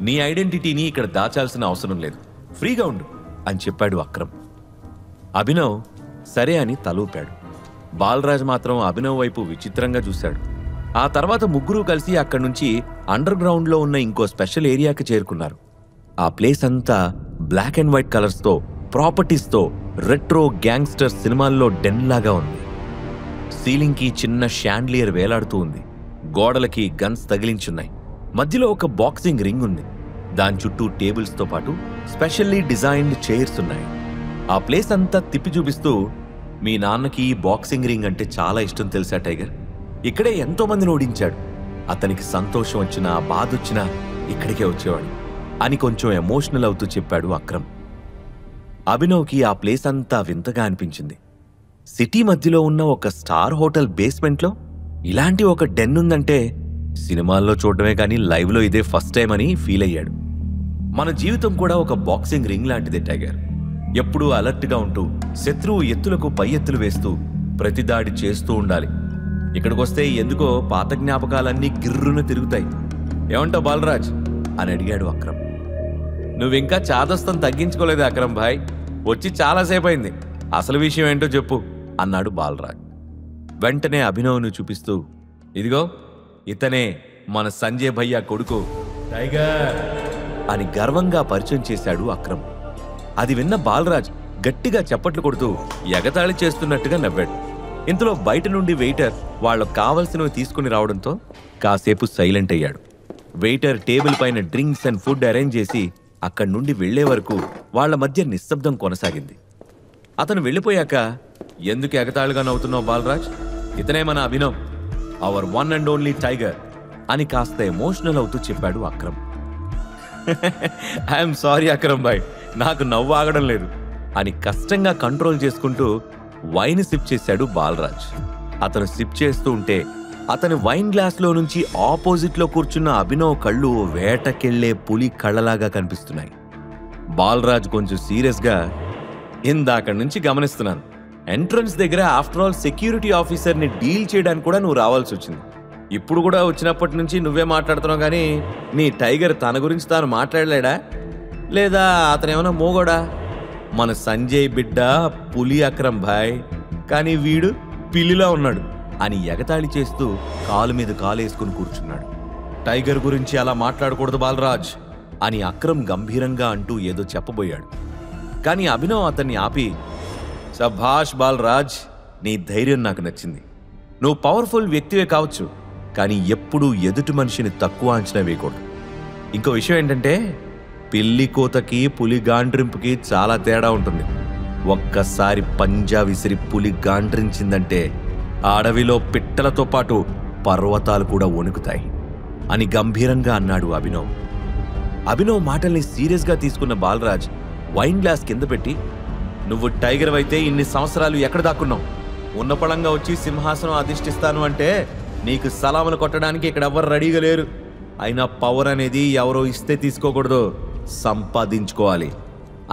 [SPEAKER 6] నీ ఐడెంటిటీని ఇక్కడ దాచాల్సిన అవసరం లేదు, ఫ్రీగా ఉండు అని చెప్పాడు అక్రమ్. అభినవ్ సరే అని తలూపాడు. బాలరాజ్ మాత్రం అభినవ్ వైపు విచిత్రంగా చూశాడు. ఆ తర్వాత ముగ్గురు కలిసి అక్కడి నుంచి అండర్ గ్రౌండ్లో ఉన్న ఇంకో స్పెషల్ ఏరియాకి చేరుకున్నారు. ఆ ప్లేస్ అంతా బ్లాక్ అండ్ వైట్ కలర్స్తో, ప్రాపర్టీస్తో రెట్రో గ్యాంగ్స్టర్ సినిమాల్లో డెన్లాగా ఉంది. సీలింగ్కి చిన్న షాండ్లియర్ వేలాడుతూ ఉంది. గోడలకి గన్స్ తగిలించున్నాయి. మధ్యలో ఒక బాక్సింగ్ రింగ్ ఉంది. దాని చుట్టూ టేబుల్స్తో పాటు స్పెషల్లీ డిజైన్డ్ చైర్స్ ఉన్నాయి. ఆ ప్లేస్ అంతా తిప్పి చూపిస్తూ, మీ నాన్నకి బాక్సింగ్ రింగ్ అంటే చాలా ఇష్టం తెలుసా టైగర్? ఇక్కడే ఎంతో మందిని ఓడించాడు. అతనికి సంతోషం వచ్చినా బాధ వచ్చినా ఇక్కడికే వచ్చేవాడు అని కొంచెం ఎమోషనల్ అవుతూ చెప్పాడు అక్రమ్. అభినవ్కి ఆ ప్లేస్ అంతా వింతగా అనిపించింది. సిటీ మధ్యలో ఉన్న ఒక స్టార్ హోటల్ బేస్మెంట్లో ఇలాంటి ఒక డెన్ ఉందంటే సినిమాల్లో చూడటమే కానీ లైవ్లో ఇదే ఫస్ట్ టైం అని ఫీల్ అయ్యాడు. మన జీవితం కూడా ఒక బాక్సింగ్ రింగ్ లాంటిదే టైగర్. ఎప్పుడూ అలర్ట్గా ఉంటూ శత్రువు ఎత్తులకు పై ఎత్తులు వేస్తూ ప్రతిదాడి చేస్తూ ఉండాలి. ఇక్కడికొస్తే ఎందుకో పాత జ్ఞాపకాలన్నీ గిర్రున తిరుగుతాయి. ఏమంటావు బాలరాజ్ అని అడిగాడు అక్రమ్. నువ్వింకా చాదస్తం తగ్గించుకోలేదు అక్రమ్ భాయ్, వచ్చి చాలాసేపు అయింది, అసలు విషయం ఏంటో చెప్పు అన్నాడు బాలరాజ్. వెంటనే అభినవ్ను చూపిస్తూ, ఇదిగో ఇతనే మన సంజయ్ భయ్యా కొడుకు టైగర్ అని గర్వంగా పరిచయం చేశాడు అక్రమ్. అది విన్న బాలరాజ్ గట్టిగా చప్పట్లు కొడుతూ ఎగతాళి చేస్తున్నట్టుగా నవ్వాడు. ఇంతలో బయట నుండి వెయిటర్ వాళ్ళకు కావలసినవి తీసుకుని రావడంతో కాసేపు సైలెంట్ అయ్యాడు. వెయిటర్ టేబుల్ పైన డ్రింక్స్ అండ్ ఫుడ్ అరేంజ్ చేసి అక్కడి నుండి వెళ్లే వరకు వాళ్ల మధ్య నిశ్శబ్దం కొనసాగింది. అతను వెళ్ళిపోయాక, ఎందుకు ఎగతాళిగా నవ్వుతున్నావు బాలరాజ్? ఇతనే మన Abhinav, our one and only tiger అని కాస్త ఎమోషనల్ అవుతూ చెప్పాడు అక్రమ్. ఐఎమ్ సారీ అక్రమ్ భాయ్, నాకు నవ్వు ఆగడం లేదు అని కష్టంగా కంట్రోల్ చేసుకుంటూ వైన్ సిప్ చేశాడు బాలరాజ్. అతను సిప్ చేస్తూ ఉంటే అతని వైన్ గ్లాస్లో నుంచి ఆపోజిట్లో కూర్చున్న అభినవ్ కళ్ళు వేటకెళ్లే పులి కళ్ళలాగా కనిపిస్తున్నాయి. బాలరాజ్ కొంచెం సీరియస్గా, ఇందాక నుంచి గమనిస్తున్నాను, ఎంట్రన్స్ దగ్గర ఆఫ్టర్ ఆల్ సెక్యూరిటీ ఆఫీసర్ని డీల్ చేయడానికి కూడా నువ్వు రావాల్సి వచ్చింది. ఇప్పుడు కూడా వచ్చినప్పటి నుంచి నువ్వే మాట్లాడుతున్నావు కానీ నీ టైగర్ తన గురించి తాను మాట్లాడలేడా? లేదా అతనేమన్నా మోగోడా? మన సంజయ్ బిడ్డ పులి అక్రమ్ భాయ్, కానీ వీడు పిల్లిలా ఉన్నాడు అని ఎగతాళి చేస్తూ కాలు మీద కాలేసుకుని కూర్చున్నాడు. టైగర్ గురించి అలా మాట్లాడకూడదు బాలరాజ్ అని అక్రమ్ గంభీరంగా అంటూ ఏదో చెప్పబోయాడు. కానీ అభినవ్ అతన్ని ఆపి, సభాష్ బాలరాజ్, నీ ధైర్యం నాకు నచ్చింది. నువ్వు పవర్ఫుల్ వ్యక్తివే కావచ్చు, కానీ ఎప్పుడూ ఎదుటి మనిషిని తక్కువ అంచనా వేయకూడదు. ఇంకో విషయం ఏంటంటే, పిల్లి కోతకి పులి గాండ్రింపుకి చాలా తేడా ఉంటుంది. ఒక్కసారి పంజా విసిరి పులి గాండ్రించిందంటే అడవిలో పిట్టలతో పాటు పర్వతాలు కూడా వణుకుతాయి అని గంభీరంగా అన్నాడు అభినవ్. అభినవ్ మాటల్ని సీరియస్గా తీసుకున్న బాలరాజ్ వైన్ గ్లాస్ కింద పెట్టి, నువ్వు టైగర్ అయితే ఇన్ని సంవత్సరాలు ఎక్కడ దాక్కున్నావు? ఉన్నపళంగా వచ్చి సింహాసనం అధిష్ఠిస్తాను అంటే నీకు సలాములు కొట్టడానికి ఇక్కడ ఎవ్వరు రెడీగా లేరు. అయినా పవర్ అనేది ఎవరో ఇస్తే తీసుకోకూడదు, సంపాదించుకోవాలి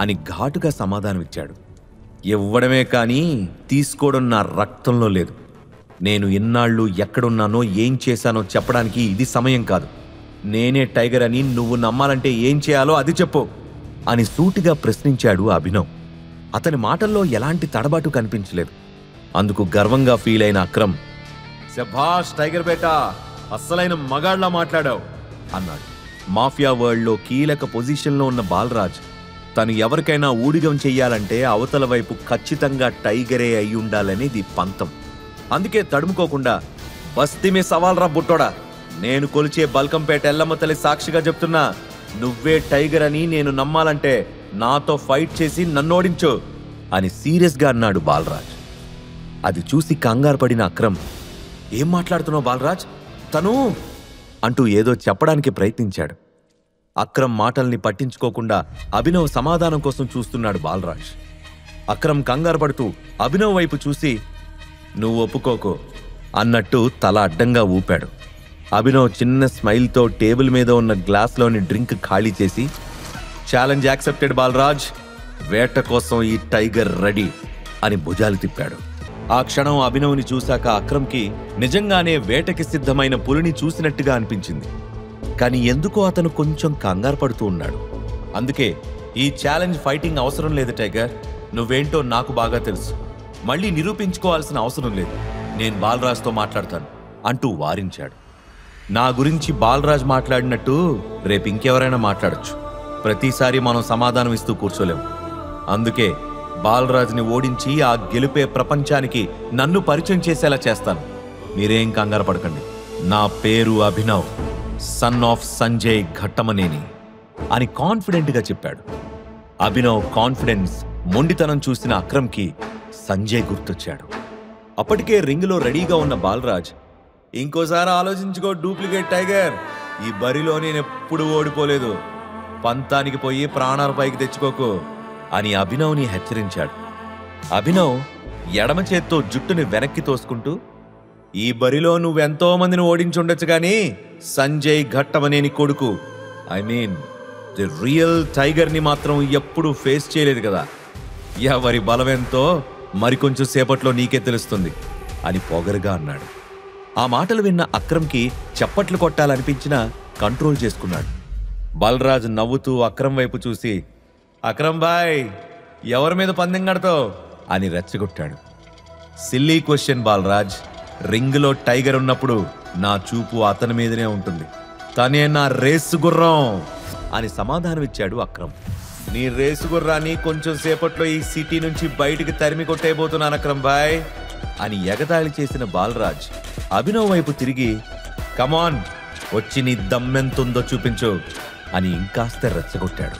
[SPEAKER 6] అని ఘాటుగా సమాధానం ఇచ్చాడు. ఇవ్వడమే కానీ తీసుకోవడం నా రక్తంలో లేదు. నేను ఇన్నాళ్ళు ఎక్కడున్నానో ఏం చేశానో చెప్పడానికి ఇది సమయం కాదు. నేనే టైగర్ అని నువ్వు నమ్మాలంటే ఏం చేయాలో అది చెప్పు అని సూటిగా ప్రశ్నించాడు అభినవ్. అతని మాటల్లో ఎలాంటి తడబాటు కనిపించలేదు. అందుకు గర్వంగా ఫీల్ అయిన అక్రమ్, శభాష్ టైగర్ బేటా, అస్సలైన మగాళ్లా మాట్లాడావు అన్నాడు. మాఫియా వరల్డ్లో కీలక పొజిషన్లో ఉన్న బాలరాజ్ తను ఎవరికైనా ఊడిగం చెయ్యాలంటే అవతల వైపు ఖచ్చితంగా టైగరే అయి ఉండాలనేది పంతం. అందుకే తడుముకోకుండా, బస్తీమే సవాల్ రా బుట్టోడా, నేను కొలిచే బల్కంపేట ఎల్లమ్మ తల్లి సాక్షిగా చెప్తున్నా, నువ్వే టైగర్ అని నేను నమ్మాలంటే నాతో ఫైట్ చేసి నన్నోడించు అని సీరియస్గా అన్నాడు బాలరాజ్. అది చూసి కంగారు పడిన అక్రమ్, ఏం మాట్లాడుతున్నావు బాలరాజ్, తను అంటూ ఏదో చెప్పడానికి ప్రయత్నించాడు. అక్రమ్ మాటల్ని పట్టించుకోకుండా అభినవ్ సమాధానం కోసం చూస్తున్నాడు బాలరాజ్. అక్రమ్ కంగారు పడుతూ అభినవ్ వైపు చూసి, నువ్వు ఒప్పుకోకు అన్నట్టు తల అడ్డంగా ఊపాడు. అభినవ్ చిన్న స్మైల్తో టేబుల్ మీద ఉన్న గ్లాస్లోని డ్రింక్ ఖాళీ చేసి, ఛాలెంజ్ యాక్సెప్టెడ్ బాలరాజ్, వేట కోసం ఈ టైగర్ రెడీ అని భుజాలు తిప్పాడు. ఆ క్షణం అభినవ్ని చూశాక అక్రమ్కి నిజంగానే వేటకి సిద్ధమైన పులిని చూసినట్టుగా అనిపించింది. కానీ ఎందుకో అతను కొంచెం కంగారు పడుతూ ఉన్నాడు. అందుకే, ఈ ఛాలెంజ్ ఫైటింగ్ అవసరం లేదు టైగర్, నువ్వేంటో నాకు బాగా తెలుసు, మళ్ళీ నిరూపించుకోవాల్సిన అవసరం లేదు, నేను బాలరాజ్తో మాట్లాడతాను అంటూ వారించాడు. నా గురించి బాలరాజ్ మాట్లాడినట్టు రేపు ఇంకెవరైనా మాట్లాడొచ్చు. ప్రతిసారి మనం సమాధానం ఇస్తూ కూర్చోలేము. అందుకే బాలరాజ్ని ఓడించి ఆ గెలుపే ప్రపంచానికి నన్ను పరిచయం చేసేలా చేస్తాను. మీరేం కంగారు పడకండి. నా పేరు అభినవ్, సన్ ఆఫ్ సంజయ్ ఘట్టమనేని అని కాన్ఫిడెంట్గా చెప్పాడు. అభినవ్ కాన్ఫిడెన్స్, మొండితనం చూసిన అక్రమ్కి సంజయ్ గుర్తొచ్చాడు. అప్పటికే రింగులో రెడీగా ఉన్న బాలరాజ్, ఇంకోసారి ఆలోచించుకో డూప్లికేట్ టైగర్, ఈ బరిలో నేనెప్పుడు ఓడిపోలేదు, పంతానికి పోయి ప్రాణాల పైకి తెచ్చుకోకు అని అభినవ్ని హెచ్చరించాడు. అభినవ్ ఎడమ చేత్తో జుట్టుని వెనక్కి తోసుకుంటూ, ఈ బరిలో నువ్వెంతో మందిని ఓడించుండొచ్చు కానీ సంజయ్ ఘట్టమనేని కొడుకు, ఐ మీన్ ది రియల్ టైగర్ని మాత్రం ఎప్పుడూ ఫేస్ చేయలేదు కదా, ఎవరి బలమెంతో మరికొంచెం సేపట్లో నీకే తెలుస్తుంది అని పొగరుగా అన్నాడు. ఆ మాటలు విన్న అక్రమ్కి చప్పట్లు కొట్టాలనిపించినా కంట్రోల్ చేసుకున్నాడు. బలరాజ్ నవ్వుతూ అక్రమ్ వైపు చూసి, అక్రమ్ బాయ్, ఎవరి మీద పందెం కడతావు అని రెచ్చగొట్టాడు. సిల్లీ క్వశ్చన్ బాలరాజ్, రింగులో టైగర్ ఉన్నప్పుడు నా చూపు అతని మీదనే ఉంటుంది, తనే నా రేసు గుర్రం అని సమాధానమిచ్చాడు అక్రమ్. నీ రేసు గుర్రాన్ని కొంచెం సేపట్లో ఈ సిటీ నుంచి బయటికి తరిమి కొట్టేయబోతున్నాను అక్రమ్ బాయ్ అని ఎగతాళి చేసిన బాలరాజ్ అభినవ్ వైపు తిరిగి, కమాన్, వచ్చి నీ దమ్మెంతుందో చూపించు అని ఇంకాస్త రెచ్చగొట్టాడు.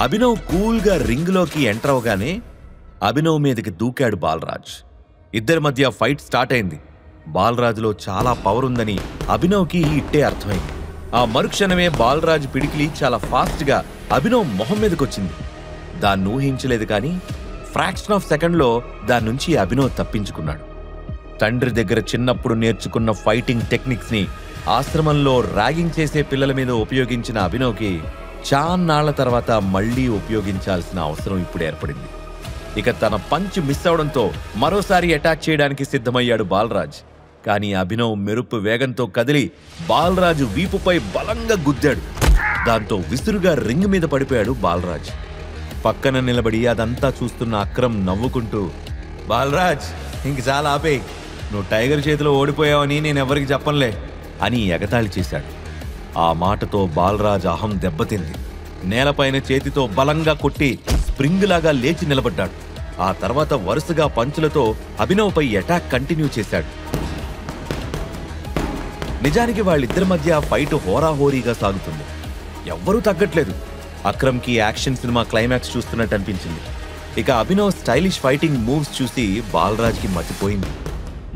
[SPEAKER 6] అభినవ్ కూల్గా రింగ్లోకి ఎంటర్ అవగానే అభినవ్ మీదకి దూకాడు బాలరాజ్. ఇద్దరి మధ్య ఫైట్ స్టార్ట్ అయింది. బాలరాజ్లో చాలా పవర్ ఉందని అభినవ్కి ఇట్టే అర్థమైంది. ఆ మరుక్షణమే బాలరాజ్ పిడికిలి చాలా ఫాస్ట్గా అభినవ్ మొహం మీదకొచ్చింది. దాన్ని ఊహించలేదు కానీ ఫ్రాక్షన్ ఆఫ్ సెకండ్లో దాని నుంచి అభినవ్ తప్పించుకున్నాడు. తండ్రి దగ్గర చిన్నప్పుడు నేర్చుకున్న ఫైటింగ్ టెక్నిక్స్ని ఆశ్రమంలో ర్యాగింగ్ చేసే పిల్లల మీద ఉపయోగించిన అభినవ్కి చాన్నాళ్ల తర్వాత మళ్లీ ఉపయోగించాల్సిన అవసరం ఇప్పుడు ఏర్పడింది. ఇక తన పంచ్ మిస్ అవడంతో మరోసారి అటాక్ చేయడానికి సిద్ధమయ్యాడు బాలరాజ్. కానీ అభినవ్ మెరుపు వేగంతో కదిలి బాలరాజు వీపుపై బలంగా గుద్దాడు. దాంతో విసురుగా రింగ్ మీద పడిపోయాడు బాలరాజ్. పక్కన నిలబడి అదంతా చూస్తున్న అక్రమ్ నవ్వుకుంటూ, బాలరాజ్ ఇంక చాలా ఆపే, నువ్వు టైగర్ చేతిలో ఓడిపోయావని నేనెవరికి చెప్పనులే అని ఎగతాళి చేశాడు. ఆ మాటతో బాలరాజ్ అహం దెబ్బతింది. నేలపైన చేతితో బలంగా కొట్టి స్ప్రింగ్ లాగా లేచి నిలబడ్డాడు. ఆ తర్వాత వరుసగా పంచులతో అభినవ్పై అటాక్ కంటిన్యూ చేశాడు. నిజానికి వాళ్ళిద్దరి మధ్య ఫైట్ హోరాహోరీగా సాగుతుంది. ఎవ్వరూ తగ్గట్లేదు. అక్రమ్కి యాక్షన్ సినిమా క్లైమాక్స్ చూస్తున్నట్టు అనిపించింది. ఇక అభినవ్ స్టైలిష్ ఫైటింగ్ మూవ్స్ చూసి బాలరాజ్కి మతిపోయింది.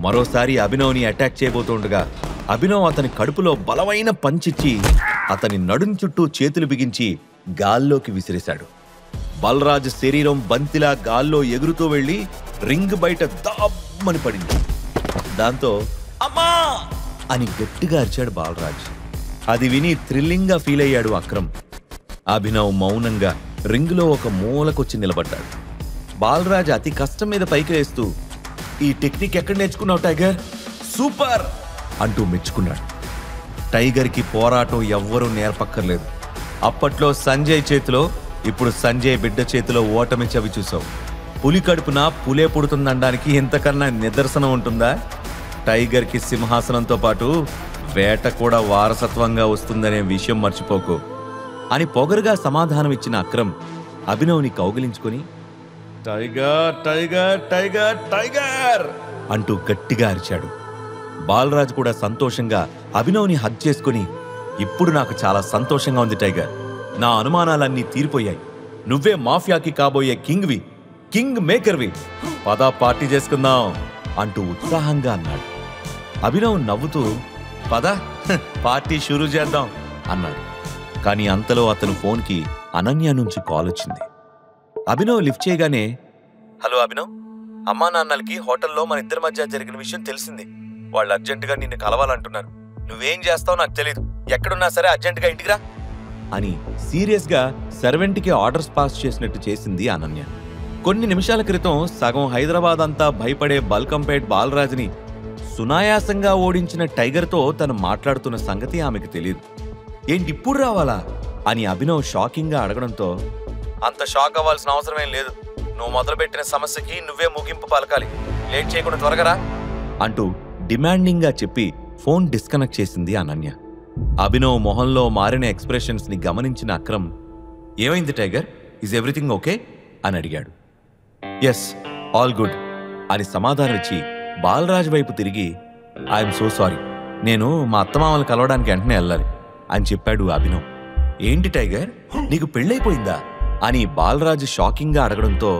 [SPEAKER 6] మరోసారి అభినవ్ని అటాక్ చేయబోతుండగా అభినవ్ అతని కడుపులో బలమైన పంచిచ్చి అతని నడుం చుట్టూ చేతులు బిగించి గాల్లోకి విసిరేశాడు. బలరాజ్ శరీరం బంతిలా గాల్లో ఎగురుతూ వెళ్లి రింగ్ బయట దామ్మని పడింది. దాంతో అమ్మా అని గట్టిగా అరిచాడు బాలరాజ్. అది విని థ్రిల్లింగ్గా ఫీల్ అయ్యాడు అక్రమ్. అభినవ్ మౌనంగా రింగులో ఒక మూలకొచ్చి నిలబడ్డాడు. బాలరాజ్ అతి కష్టం మీద పైకి వేస్తూ, ఈ టెక్నిక్ ఎక్కడ నేర్చుకున్నావు టైగర్, సూపర్ అంటూ మెచ్చుకున్నాడు. టైగర్కి పోరాటం ఎవ్వరూ నేర్పక్కర్లేదు. అప్పట్లో సంజయ్ చేతిలో, ఇప్పుడు సంజయ్ బిడ్డ చేతిలో ఓటమి చవి చూసావు. పులి కడుపున పులే పుడుతుందనడానికి ఇంతకన్నా నిదర్శనం ఉంటుందా? టైగర్కి సింహాసనంతో పాటు వేట కూడా వారసత్వంగా వస్తుందనే విషయం మర్చిపోకు అని పొగరుగా సమాధానమిచ్చిన అక్రమ్ అభినవ్ని కౌగిలించుకొని, టైగర్ టైగర్ టైగర్ టైగర్ అంటూ గట్టిగా అరిచాడు. బాలరాజ్ కూడా సంతోషంగా అభినవ్ని హగ్ చేసుకుని, ఇప్పుడు నాకు చాలా సంతోషంగా ఉంది టైగర్, నా అనుమానాలన్నీ తీరిపోయాయి. నువ్వే మాఫియాకి కాబోయే కింగ్వి, కింగ్ మేకర్వి, పదా పార్టీ చేసుకుందాం అంటూ ఉత్సాహంగా అన్నాడు. అభినవ్ నవ్వుతూ, పద పార్టీ షురూ చేద్దాం అన్నాడు. కానీ అంతలో అతను ఫోన్కి అనన్య నుంచి కాల్ వచ్చింది. అభినవ్ లిఫ్ట్ చేయగానే, హలో అభినవ్, అమ్మా నాన్నలకి హోటల్లో మన ఇద్దరి మధ్య జరిగిన విషయం తెలిసింది. వాళ్ళు అర్జెంటుగా నిన్ను కలవాలంటున్నారు. నువ్వేం చేస్తావో నాకు తెలీదు, ఎక్కడున్నా సరే అర్జెంటుగా ఇంటికి రా అని సీరియస్గా సర్వెంట్కి ఆర్డర్స్ పాస్ చేసినట్టు చేసింది అనన్య. కొన్ని నిమిషాల క్రితం సగం హైదరాబాద్ అంతా భయపడే బల్కంపేట్ బాలరాజ్ని సునాయాసంగా ఓడించిన టైగర్తో తను మాట్లాడుతున్న సంగతి ఆమెకు తెలియదు. ఏంటి ఇప్పుడు రావాలా అని అభినవ్ షాకింగ్గా అడగడంతో, అంత షాక్ అవ్వాల్సిన అవసరమేం లేదు, నువ్వు మొదలుపెట్టిన సమస్యకి నువ్వే ముగింపు పలకాలి, లేట్ చేయకుండా త్వరగా రా అంటూ డిమాండింగ్గా చెప్పి ఫోన్ డిస్కనెక్ట్ చేసింది అనన్య. అభినవ్ మొహంలో మారిన ఎక్స్ప్రెషన్స్ని గమనించిన అక్రమ్, ఏమైంది టైగర్, ఈజ్ ఎవ్రీథింగ్ ఓకే అని అడిగాడు. ఎస్, ఆల్ గుడ్ అని సమాధానం ఇచ్చి బాలరాజ్ వైపు తిరిగి, ఐఎమ్ సో సారీ, నేను మా అత్తమామలు కలవడానికి వెంటనే వెళ్ళాలి అని చెప్పాడు అభినవ్. ఏంటి టైగర్, నీకు పెళ్ళైపోయిందా అని బాలరాజ్ షాకింగ్గా అడగడంతో,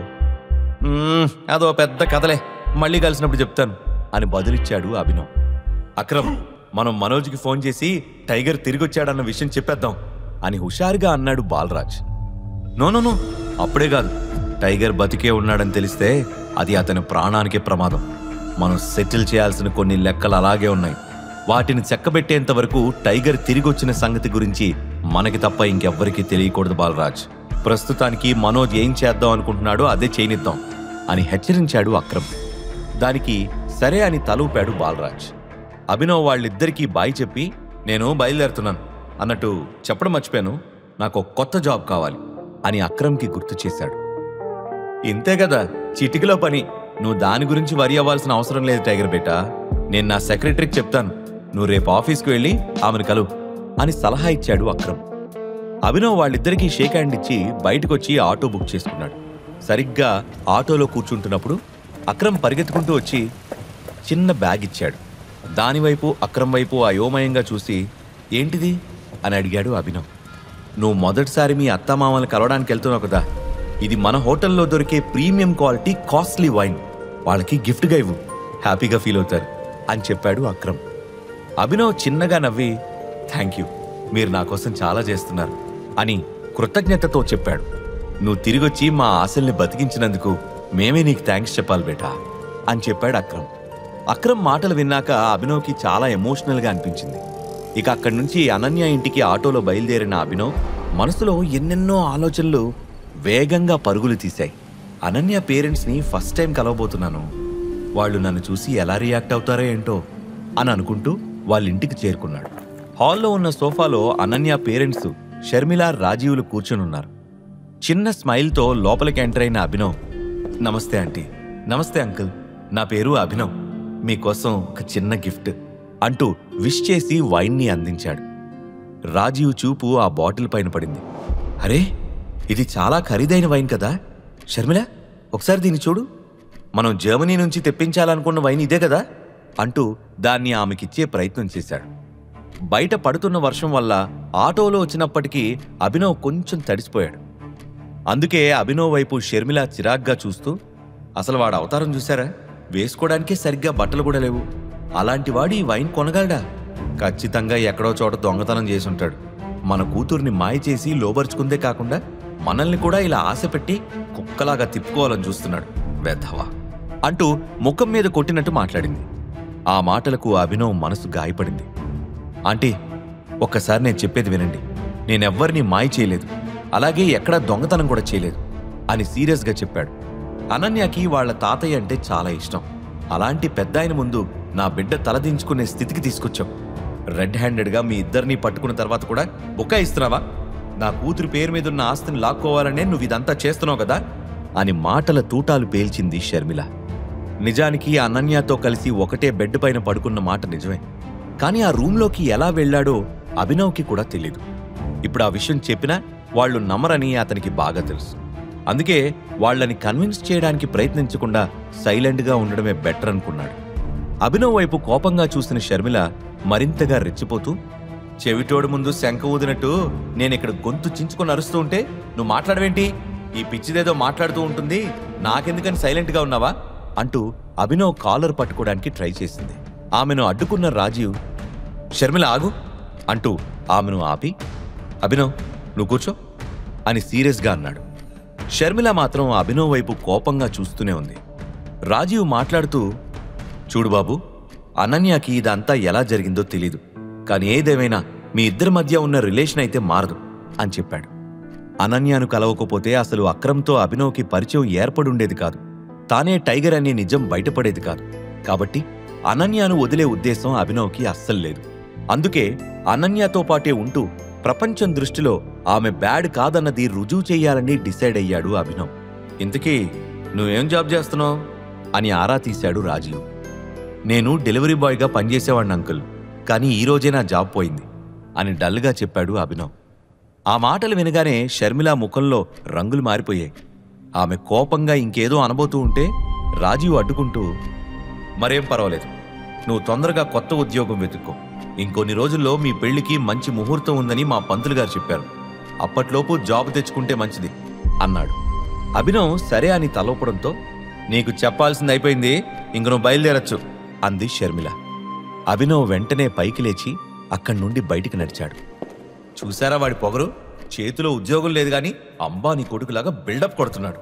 [SPEAKER 6] అదో పెద్ద కథలే, మళ్ళీ కలిసినప్పుడు చెప్తాను అని బదులిచ్చాడు అభినవ్. అక్రమ్, మనం మనోజ్కి ఫోన్ చేసి టైగర్ తిరిగొచ్చాడన్న విషయం చెప్పేద్దాం అని హుషారుగా అన్నాడు బాలరాజ్. నో, అప్పుడే కాదు, టైగర్ బతికే ఉన్నాడని తెలిస్తే అది అతని ప్రాణానికే ప్రమాదం. మనం సెటిల్ చేయాల్సిన కొన్ని లెక్కలు అలాగే ఉన్నాయి. వాటిని చెక్కబెట్టేంత వరకు టైగర్ తిరిగొచ్చిన సంగతి గురించి మనకి తప్ప ఇంకెవ్వరికీ తెలియకూడదు బాలరాజ్. ప్రస్తుతానికి మనోజ్ ఏం చేద్దాం అనుకుంటున్నాడో అదే చేయనిద్దాం అని హెచ్చరించాడు అక్రమ్. దానికి సరే అని తలూపాడు బాలరాజ్. అభినవ్ వాళ్ళిద్దరికీ బాయ్ చెప్పి, నేను బయలుదేరుతున్నాను అన్నట్టు చెప్పడం మర్చిపోయాను, నాకు కొత్త జాబ్ కావాలి అని అక్రమ్కి గుర్తు చేశాడు. ఇంతే కదా, చిటికలో పని, నువ్వు దాని గురించి వరి అవ్వాల్సిన అవసరం లేదు టైగర్ బేటా. నేను నా సెక్రటరీకి చెప్తాను, నువ్వు రేపు ఆఫీస్కి వెళ్ళి ఆమెను కలువు అని సలహా ఇచ్చాడు అక్రమ్. అభినవ్ వాళ్ళిద్దరికీ షేక్ హ్యాండ్ ఇచ్చి బయటకొచ్చి ఆటో బుక్ చేసుకున్నాడు. సరిగ్గా ఆటోలో కూర్చుంటున్నప్పుడు అక్రమ్ పరిగెత్తుకుంటూ వచ్చి చిన్న బ్యాగ్ ఇచ్చాడు. దానివైపు అక్రమ్ వైపు అయోమయంగా చూసి, ఏంటిది అని అడిగాడు అభినవ్. నువ్వు మొదటిసారి మీ అత్తమామలు కలవడానికి వెళ్తున్నావు కదా, ఇది మన హోటల్లో దొరికే ప్రీమియం క్వాలిటీ కాస్ట్లీ వైన్, వాళ్ళకి గిఫ్ట్గా ఇవ్వు, హ్యాపీగా ఫీల్ అవుతారు అని చెప్పాడు అక్రమ్. అభినవ్ చిన్నగా నవ్వి, థ్యాంక్ యూ, మీరు నా కోసం చాలా చేస్తున్నారు అని కృతజ్ఞతతో చెప్పాడు. నువ్వు తిరిగొచ్చి మా ఆశల్ని బతికించినందుకు మేమే నీకు థ్యాంక్స్ చెప్పాలి బేటా అని చెప్పాడు అక్రమ్. అక్రమ్ మాటలు విన్నాక అభినవ్కి చాలా ఎమోషనల్గా అనిపించింది. ఇక అక్కడి నుంచి అనన్య ఇంటికి ఆటోలో బయలుదేరిన అభినవ్ మనసులో ఎన్నెన్నో ఆలోచనలు వేగంగా పరుగులు తీశాయి. అనన్య పేరెంట్స్ని ఫస్ట్ టైం కలవబోతున్నాను, వాళ్ళు నన్ను చూసి ఎలా రియాక్ట్ అవుతారో ఏంటో అని అనుకుంటూ వాళ్ళ ఇంటికి చేరుకున్నాడు. హాల్లో ఉన్న సోఫాలో అనన్య పేరెంట్స్ షర్మిల, రాజీవులు కూర్చునున్నారు. చిన్న స్మైల్తో లోపలికి ఎంటర్ అయిన అభినవ్, నమస్తే ఆంటీ. నమస్తే అంకుల్, నా పేరు అభినవ్, మీకోసం ఒక చిన్న గిఫ్ట్ అంటూ విష్ చేసి వైన్ని అందించాడు. రాజీవ్ చూపు ఆ బాటిల్ పైన పడింది. అరే, ఇది చాలా ఖరీదైన వైన్ కదా షర్మిల, ఒకసారి దీన్ని చూడు, మనం జర్మనీ నుంచి తెప్పించాలనుకున్న వైన్ ఇదే కదా అంటూ దాన్ని ఆమెకిచ్చే ప్రయత్నం చేశాడు. బయట పడుతున్న వర్షం వల్ల ఆటోలో వచ్చినప్పటికీ అభినవ్ కొంచెం తడిసిపోయాడు. అందుకే అభినవ్ వైపు షర్మిల చిరాగ్గా చూస్తూ, అసలు వాడు అవతారం చూశారా, వేసుకోవడానికే సరిగ్గా బట్టలు కూడా లేవు, అలాంటి వాడు ఈ వైన్ కొనగలడా ఖచ్చితంగా ఎక్కడో చోట దొంగతనం చేసుంటాడు. మన కూతుర్ని మాయ చేసి లోబరుచుకుందే కాకుండా మనల్ని కూడా ఇలా ఆశ పెట్టి కుక్కలాగా తిప్పుకోవాలని చూస్తున్నాడు వెధవా అంటూ ముఖం మీద కొట్టినట్టు మాట్లాడింది. ఆ మాటలకు అభినవ్ మనసు గాయపడింది. ఆంటీ, ఒక్కసారి నేను చెప్పేది వినండి. నేనెవ్వరినీ మాయ చేయలేదు, అలాగే ఎక్కడా దొంగతనం కూడా చేయలేదు అని సీరియస్గా చెప్పాడు. అనన్యకి వాళ్ల తాతయ్య అంటే చాలా ఇష్టం. అలాంటి పెద్దాయన ముందు నా బిడ్డ తలదించుకునే స్థితికి తీసుకొచ్చావు. రెడ్ హ్యాండెడ్గా మీ ఇద్దరినీ పట్టుకున్న తర్వాత కూడా బుకాయిస్తున్నావా? నా కూతురు పేరు మీదున్న ఆస్తిని లాక్కోవాలనే నువ్వు ఇదంతా చేస్తున్నావు కదా అని మాటల తూటాలు పేల్చింది షర్మిల. నిజానికి అనన్యతో కలిసి ఒకటే బెడ్ పైన పడుకున్న మాట నిజమే, కానీ ఆ రూంలోకి ఎలా వెళ్లాడో అభినవ్కి కూడా తెలీదు. ఇప్పుడు ఆ విషయం చెప్పినా వాళ్లు నమ్మరని అతనికి బాగా తెలుసు. అందుకే వాళ్లని కన్విన్స్ చేయడానికి ప్రయత్నించకుండా సైలెంట్గా ఉండడమే బెటర్ అనుకున్నాడు. అభినవ్ వైపు కోపంగా చూసిన షర్మిల మరింతగా రెచ్చిపోతూ, చెవిటోడు ముందు శంఖ ఊదినట్టు నేనిక్కడ గొంతు చించుకొని అరుస్తూ ఉంటే నువ్వు మాట్లాడవేంటి? ఈ పిచ్చిదేదో మాట్లాడుతూ ఉంటుంది, నాకెందుకని సైలెంట్గా ఉన్నావా అంటూ అభినవ్ కాలర్ పట్టుకోవడానికి ట్రై చేసింది. ఆమెను అడ్డుకున్న రాజీవ్, షర్మిల ఆగు అంటూ ఆమెను ఆపి, అభినవ్ నువ్వు కూర్చో అని సీరియస్గా అన్నాడు. షర్మిల మాత్రం అభినవ్ వైపు కోపంగా చూస్తూనే ఉంది. రాజీవ్ మాట్లాడుతూ, చూడు బాబు, అనన్యకి ఇదంతా ఎలా జరిగిందో తెలీదు, కానీ ఏదేమైనా మీ ఇద్దరి మధ్య ఉన్న రిలేషన్ అయితే మారదు అని చెప్పాడు. అనన్యను కలవకపోతే అసలు అక్రమ్తో అభినవ్కి పరిచయం ఏర్పడుండేది కాదు. తానే టైగర్ అనే నిజం బయటపడేది కాదు. కాబట్టి అనన్యను వదిలే ఉద్దేశం అభినవ్కి అస్సలు లేదు. అందుకే అనన్యతో పాటే ఉంటూ ప్రపంచం దృష్టిలో ఆమె బ్యాడ్ కాదన్నది రుజువు చెయ్యాలని డిసైడ్ అయ్యాడు అభినవ్. ఇంతకీ నువ్వేం జాబ్ చేస్తున్నావు అని ఆరా తీశాడు రాజీవ్. నేను డెలివరీ బాయ్గా పనిచేసేవాడిని అంకుల్, కానీ ఈరోజే నా జాబ్ పోయింది అని డల్గా చెప్పాడు అభినవ్. ఆ మాటలు వినగానే షర్మిల ముఖంలో రంగులు మారిపోయాయి. ఆమె కోపంగా ఇంకేదో అనబోతూ ఉంటే రాజీవ్ అడ్డుకుంటూ, మరేం పర్వాలేదు, నువ్వు తొందరగా కొత్త ఉద్యోగం వెతుక్కో. ఇంకొన్ని రోజుల్లో మీ పెళ్లికి మంచి ముహూర్తం ఉందని మా పంతులు గారు చెప్పారు. అప్పట్లోపు జాబ్ తెచ్చుకుంటే మంచిది అన్నాడు. అభినవ్ సరే అని తలొప్పడంతో, నీకు చెప్పాల్సింది అయిపోయింది, ఇంక నువ్వు బయలుదేరచ్చు అంది షర్మిల. అభినవ్ వెంటనే పైకి లేచి అక్కడి నుండి బయటికి నడిచాడు. చూశారా వాడి పొగరు? చేతిలో ఉద్యోగం లేదు గాని అంబానీ కొడుకులాగా బిల్డప్ కొడుతున్నాడు.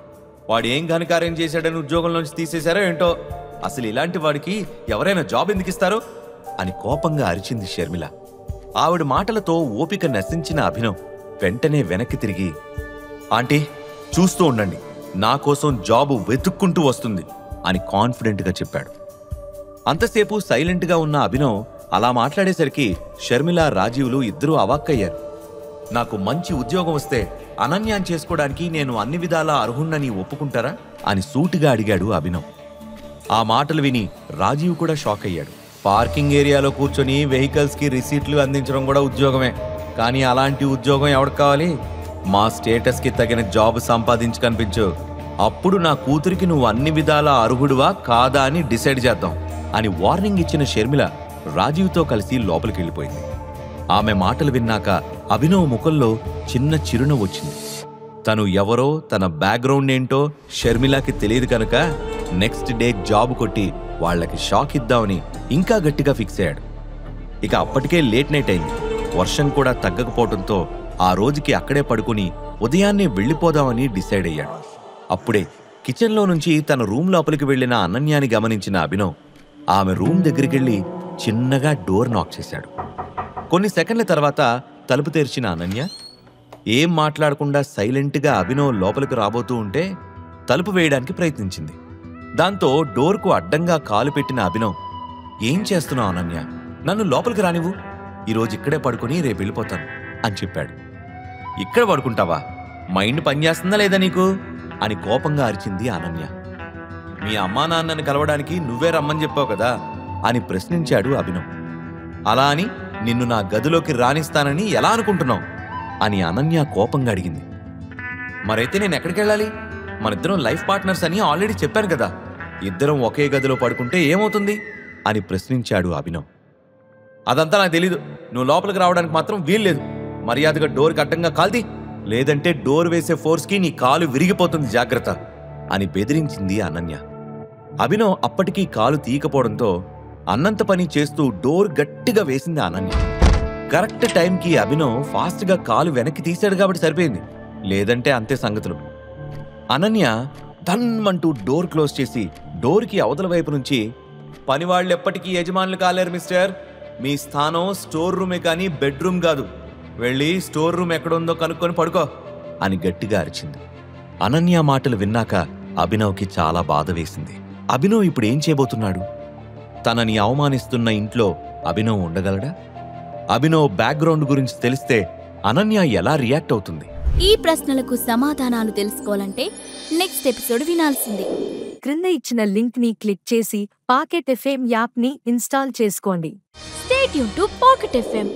[SPEAKER 6] వాడు ఏం ఘనకార్యం చేశాడని ఉద్యోగంలోంచి తీసేశారో ఏంటో. అసలు ఇలాంటి వాడికి ఎవరైనా జాబ్ ఎందుకు ఇస్తారు అని కోపంగా అరిచింది షర్మిల. ఆవిడ మాటలతో ఓపిక నశించిన అభినవ్ వెంటనే వెనక్కి తిరిగి, ఆంటీ చూస్తూ ఉండండి, నా కోసం జాబు వెతుక్కుంటూ వస్తుంది అని కాన్ఫిడెంట్గా చెప్పాడు. అంతసేపు సైలెంట్గా ఉన్న అభినవ్ అలా మాట్లాడేసరికి షర్మిల, రాజీవులు ఇద్దరూ అవాక్కయ్యారు. నాకు మంచి ఉద్యోగం వస్తే అనన్యాన్ని చేసుకోవడానికి నేను అన్ని విధాలా అర్హుణ్ణని ఒప్పుకుంటారా అని సూటిగా అడిగాడు అభినవ్. ఆ మాటలు విని రాజీవ్ కూడా షాక్ అయ్యాడు. పార్కింగ్ ఏరియాలో కూర్చొని వెహికల్స్కి రిసీట్లు అందించడం కూడా ఉద్యోగమే, కానీ అలాంటి ఉద్యోగం ఎవరికి కావాలి? మా స్టేటస్కి తగిన జాబ్ సంపాదించి కనిపించు, అప్పుడు నా కూతురికి నువ్వు అన్ని విధాలా అర్హుడువా కాదా అని డిసైడ్ చేద్దాం అని వార్నింగ్ ఇచ్చిన షర్మిల రాజీవ్తో కలిసి లోపలికి వెళ్ళిపోయింది. ఆమె మాటలు విన్నాక అభినవ్ ముఖంలో చిన్న చిరునవ్వు వచ్చింది. తను ఎవరో, తన బ్యాక్గ్రౌండ్ ఏంటో షర్మిలకి తెలియదు కనుక నెక్స్ట్ డే జాబ్ కొట్టి వాళ్లకి షాక్ ఇద్దామని ఇంకా గట్టిగా ఫిక్స్ అయ్యాడు. ఇక అప్పటికే లేట్ నైట్ అయింది. వర్షం కూడా తగ్గకపోవడంతో ఆ రోజుకి అక్కడే పడుకుని ఉదయాన్నే వెళ్ళిపోదామని డిసైడ్ అయ్యాడు. అప్పుడే కిచెన్లో నుంచి తన రూమ్ లోపలికి వెళ్లిన అనన్యాని గమనించిన అభినవ్ ఆమె రూమ్ దగ్గరికెళ్ళి చిన్నగా డోర్ నాక్ చేశాడు. కొన్ని సెకండ్ల తర్వాత తలుపు తెరిచిన అనన్య ఏం మాట్లాడకుండా సైలెంట్గా అభినవ్ లోపలికి రాబోతూ ఉంటే తలుపు వేయడానికి ప్రయత్నించింది. దాంతో డోర్కు అడ్డంగా కాలు పెట్టిన అభినవ్, ఏం చేస్తున్నావు అనన్య, నన్ను లోపలికి రానివ్వు, ఈరోజు ఇక్కడే పడుకుని రేపు వెళ్ళిపోతాను అని చెప్పాడు. ఇక్కడ పడుకుంటావా? మైండ్ పనిచేస్తుందా లేదా నీకు అని కోపంగా అరిచింది అనన్య. మీ అమ్మా నాన్నని కలవడానికి నువ్వే రమ్మని చెప్పావు కదా అని ప్రశ్నించాడు అభినవ్. అలా అని నిన్ను నా గదిలోకి రాణిస్తానని ఎలా అనుకుంటున్నావు అని అనన్య కోపంగా అడిగింది. మరైతే నేను ఎక్కడికి వెళ్ళాలి? మనిద్దరం లైఫ్ పార్ట్నర్స్ అని ఆల్రెడీ చెప్పాను కదా, ఇద్దరం ఒకే గదిలో పడుకుంటే ఏమవుతుంది అని ప్రశ్నించాడు అభినవ్. అదంతా నాకు తెలీదు, నువ్వు లోపలికి రావడానికి మాత్రం వీల్లేదు, మర్యాదగా డోర్కి అడ్డంగా కాల్తీ, లేదంటే డోర్ వేసే ఫోర్స్కి నీ కాలు విరిగిపోతుంది, జాగ్రత్త అని బెదిరించింది అనన్య. అభినవ్ అప్పటికీ కాలు తీయకపోవడంతో అన్నంత పని చేస్తూ డోర్ గట్టిగా వేసింది అనన్య. కరెక్ట్ టైంకి అభినవ్ ఫాస్ట్గా కాలు వెనక్కి తీశాడు కాబట్టి సరిపోయింది, లేదంటే అంతే సంగతులు. అనన్య ధన్మంటూ డోర్ క్లోజ్ చేసి డోర్కి అవతల వైపు నుంచి, పనివాళ్ళు ఎప్పటికీ యజమానులు కాలేరు మిస్టర్, మీ స్థానం స్టోర్ రూమే కానీ బెడ్రూమ్ కాదు, వెళ్ళి స్టోర్ రూమ్ ఎక్కడుందో కనుక్కొని పడుకో అని గట్టిగా అరిచింది. అనన్య మాటలు విన్నాక అభినవ్కి చాలా బాధ వేసింది. అభినవ్ ఇప్పుడు ఏం చేయబోతున్నాడు? తనని అవమానిస్తున్న ఇంట్లో అభినవ్ ఉండగలడా? అభినవ్ బ్యాక్గ్రౌండ్ గురించి తెలిస్తే అనన్య ఎలా రియాక్ట్ అవుతుంది?
[SPEAKER 7] ఈ ప్రశ్నలకు సమాధానాలు తెలుసుకోవాలంటే నెక్స్ట్ ఎపిసోడ్ వినాల్సిందే.
[SPEAKER 8] క్రింద ఇచ్చిన లింక్ ని క్లిక్ చేసి పాకెట్ ఎఫ్ఎం యాప్ ని ఇన్స్టాల్ చేసుకోండి.
[SPEAKER 7] Stay tune to pocket FM.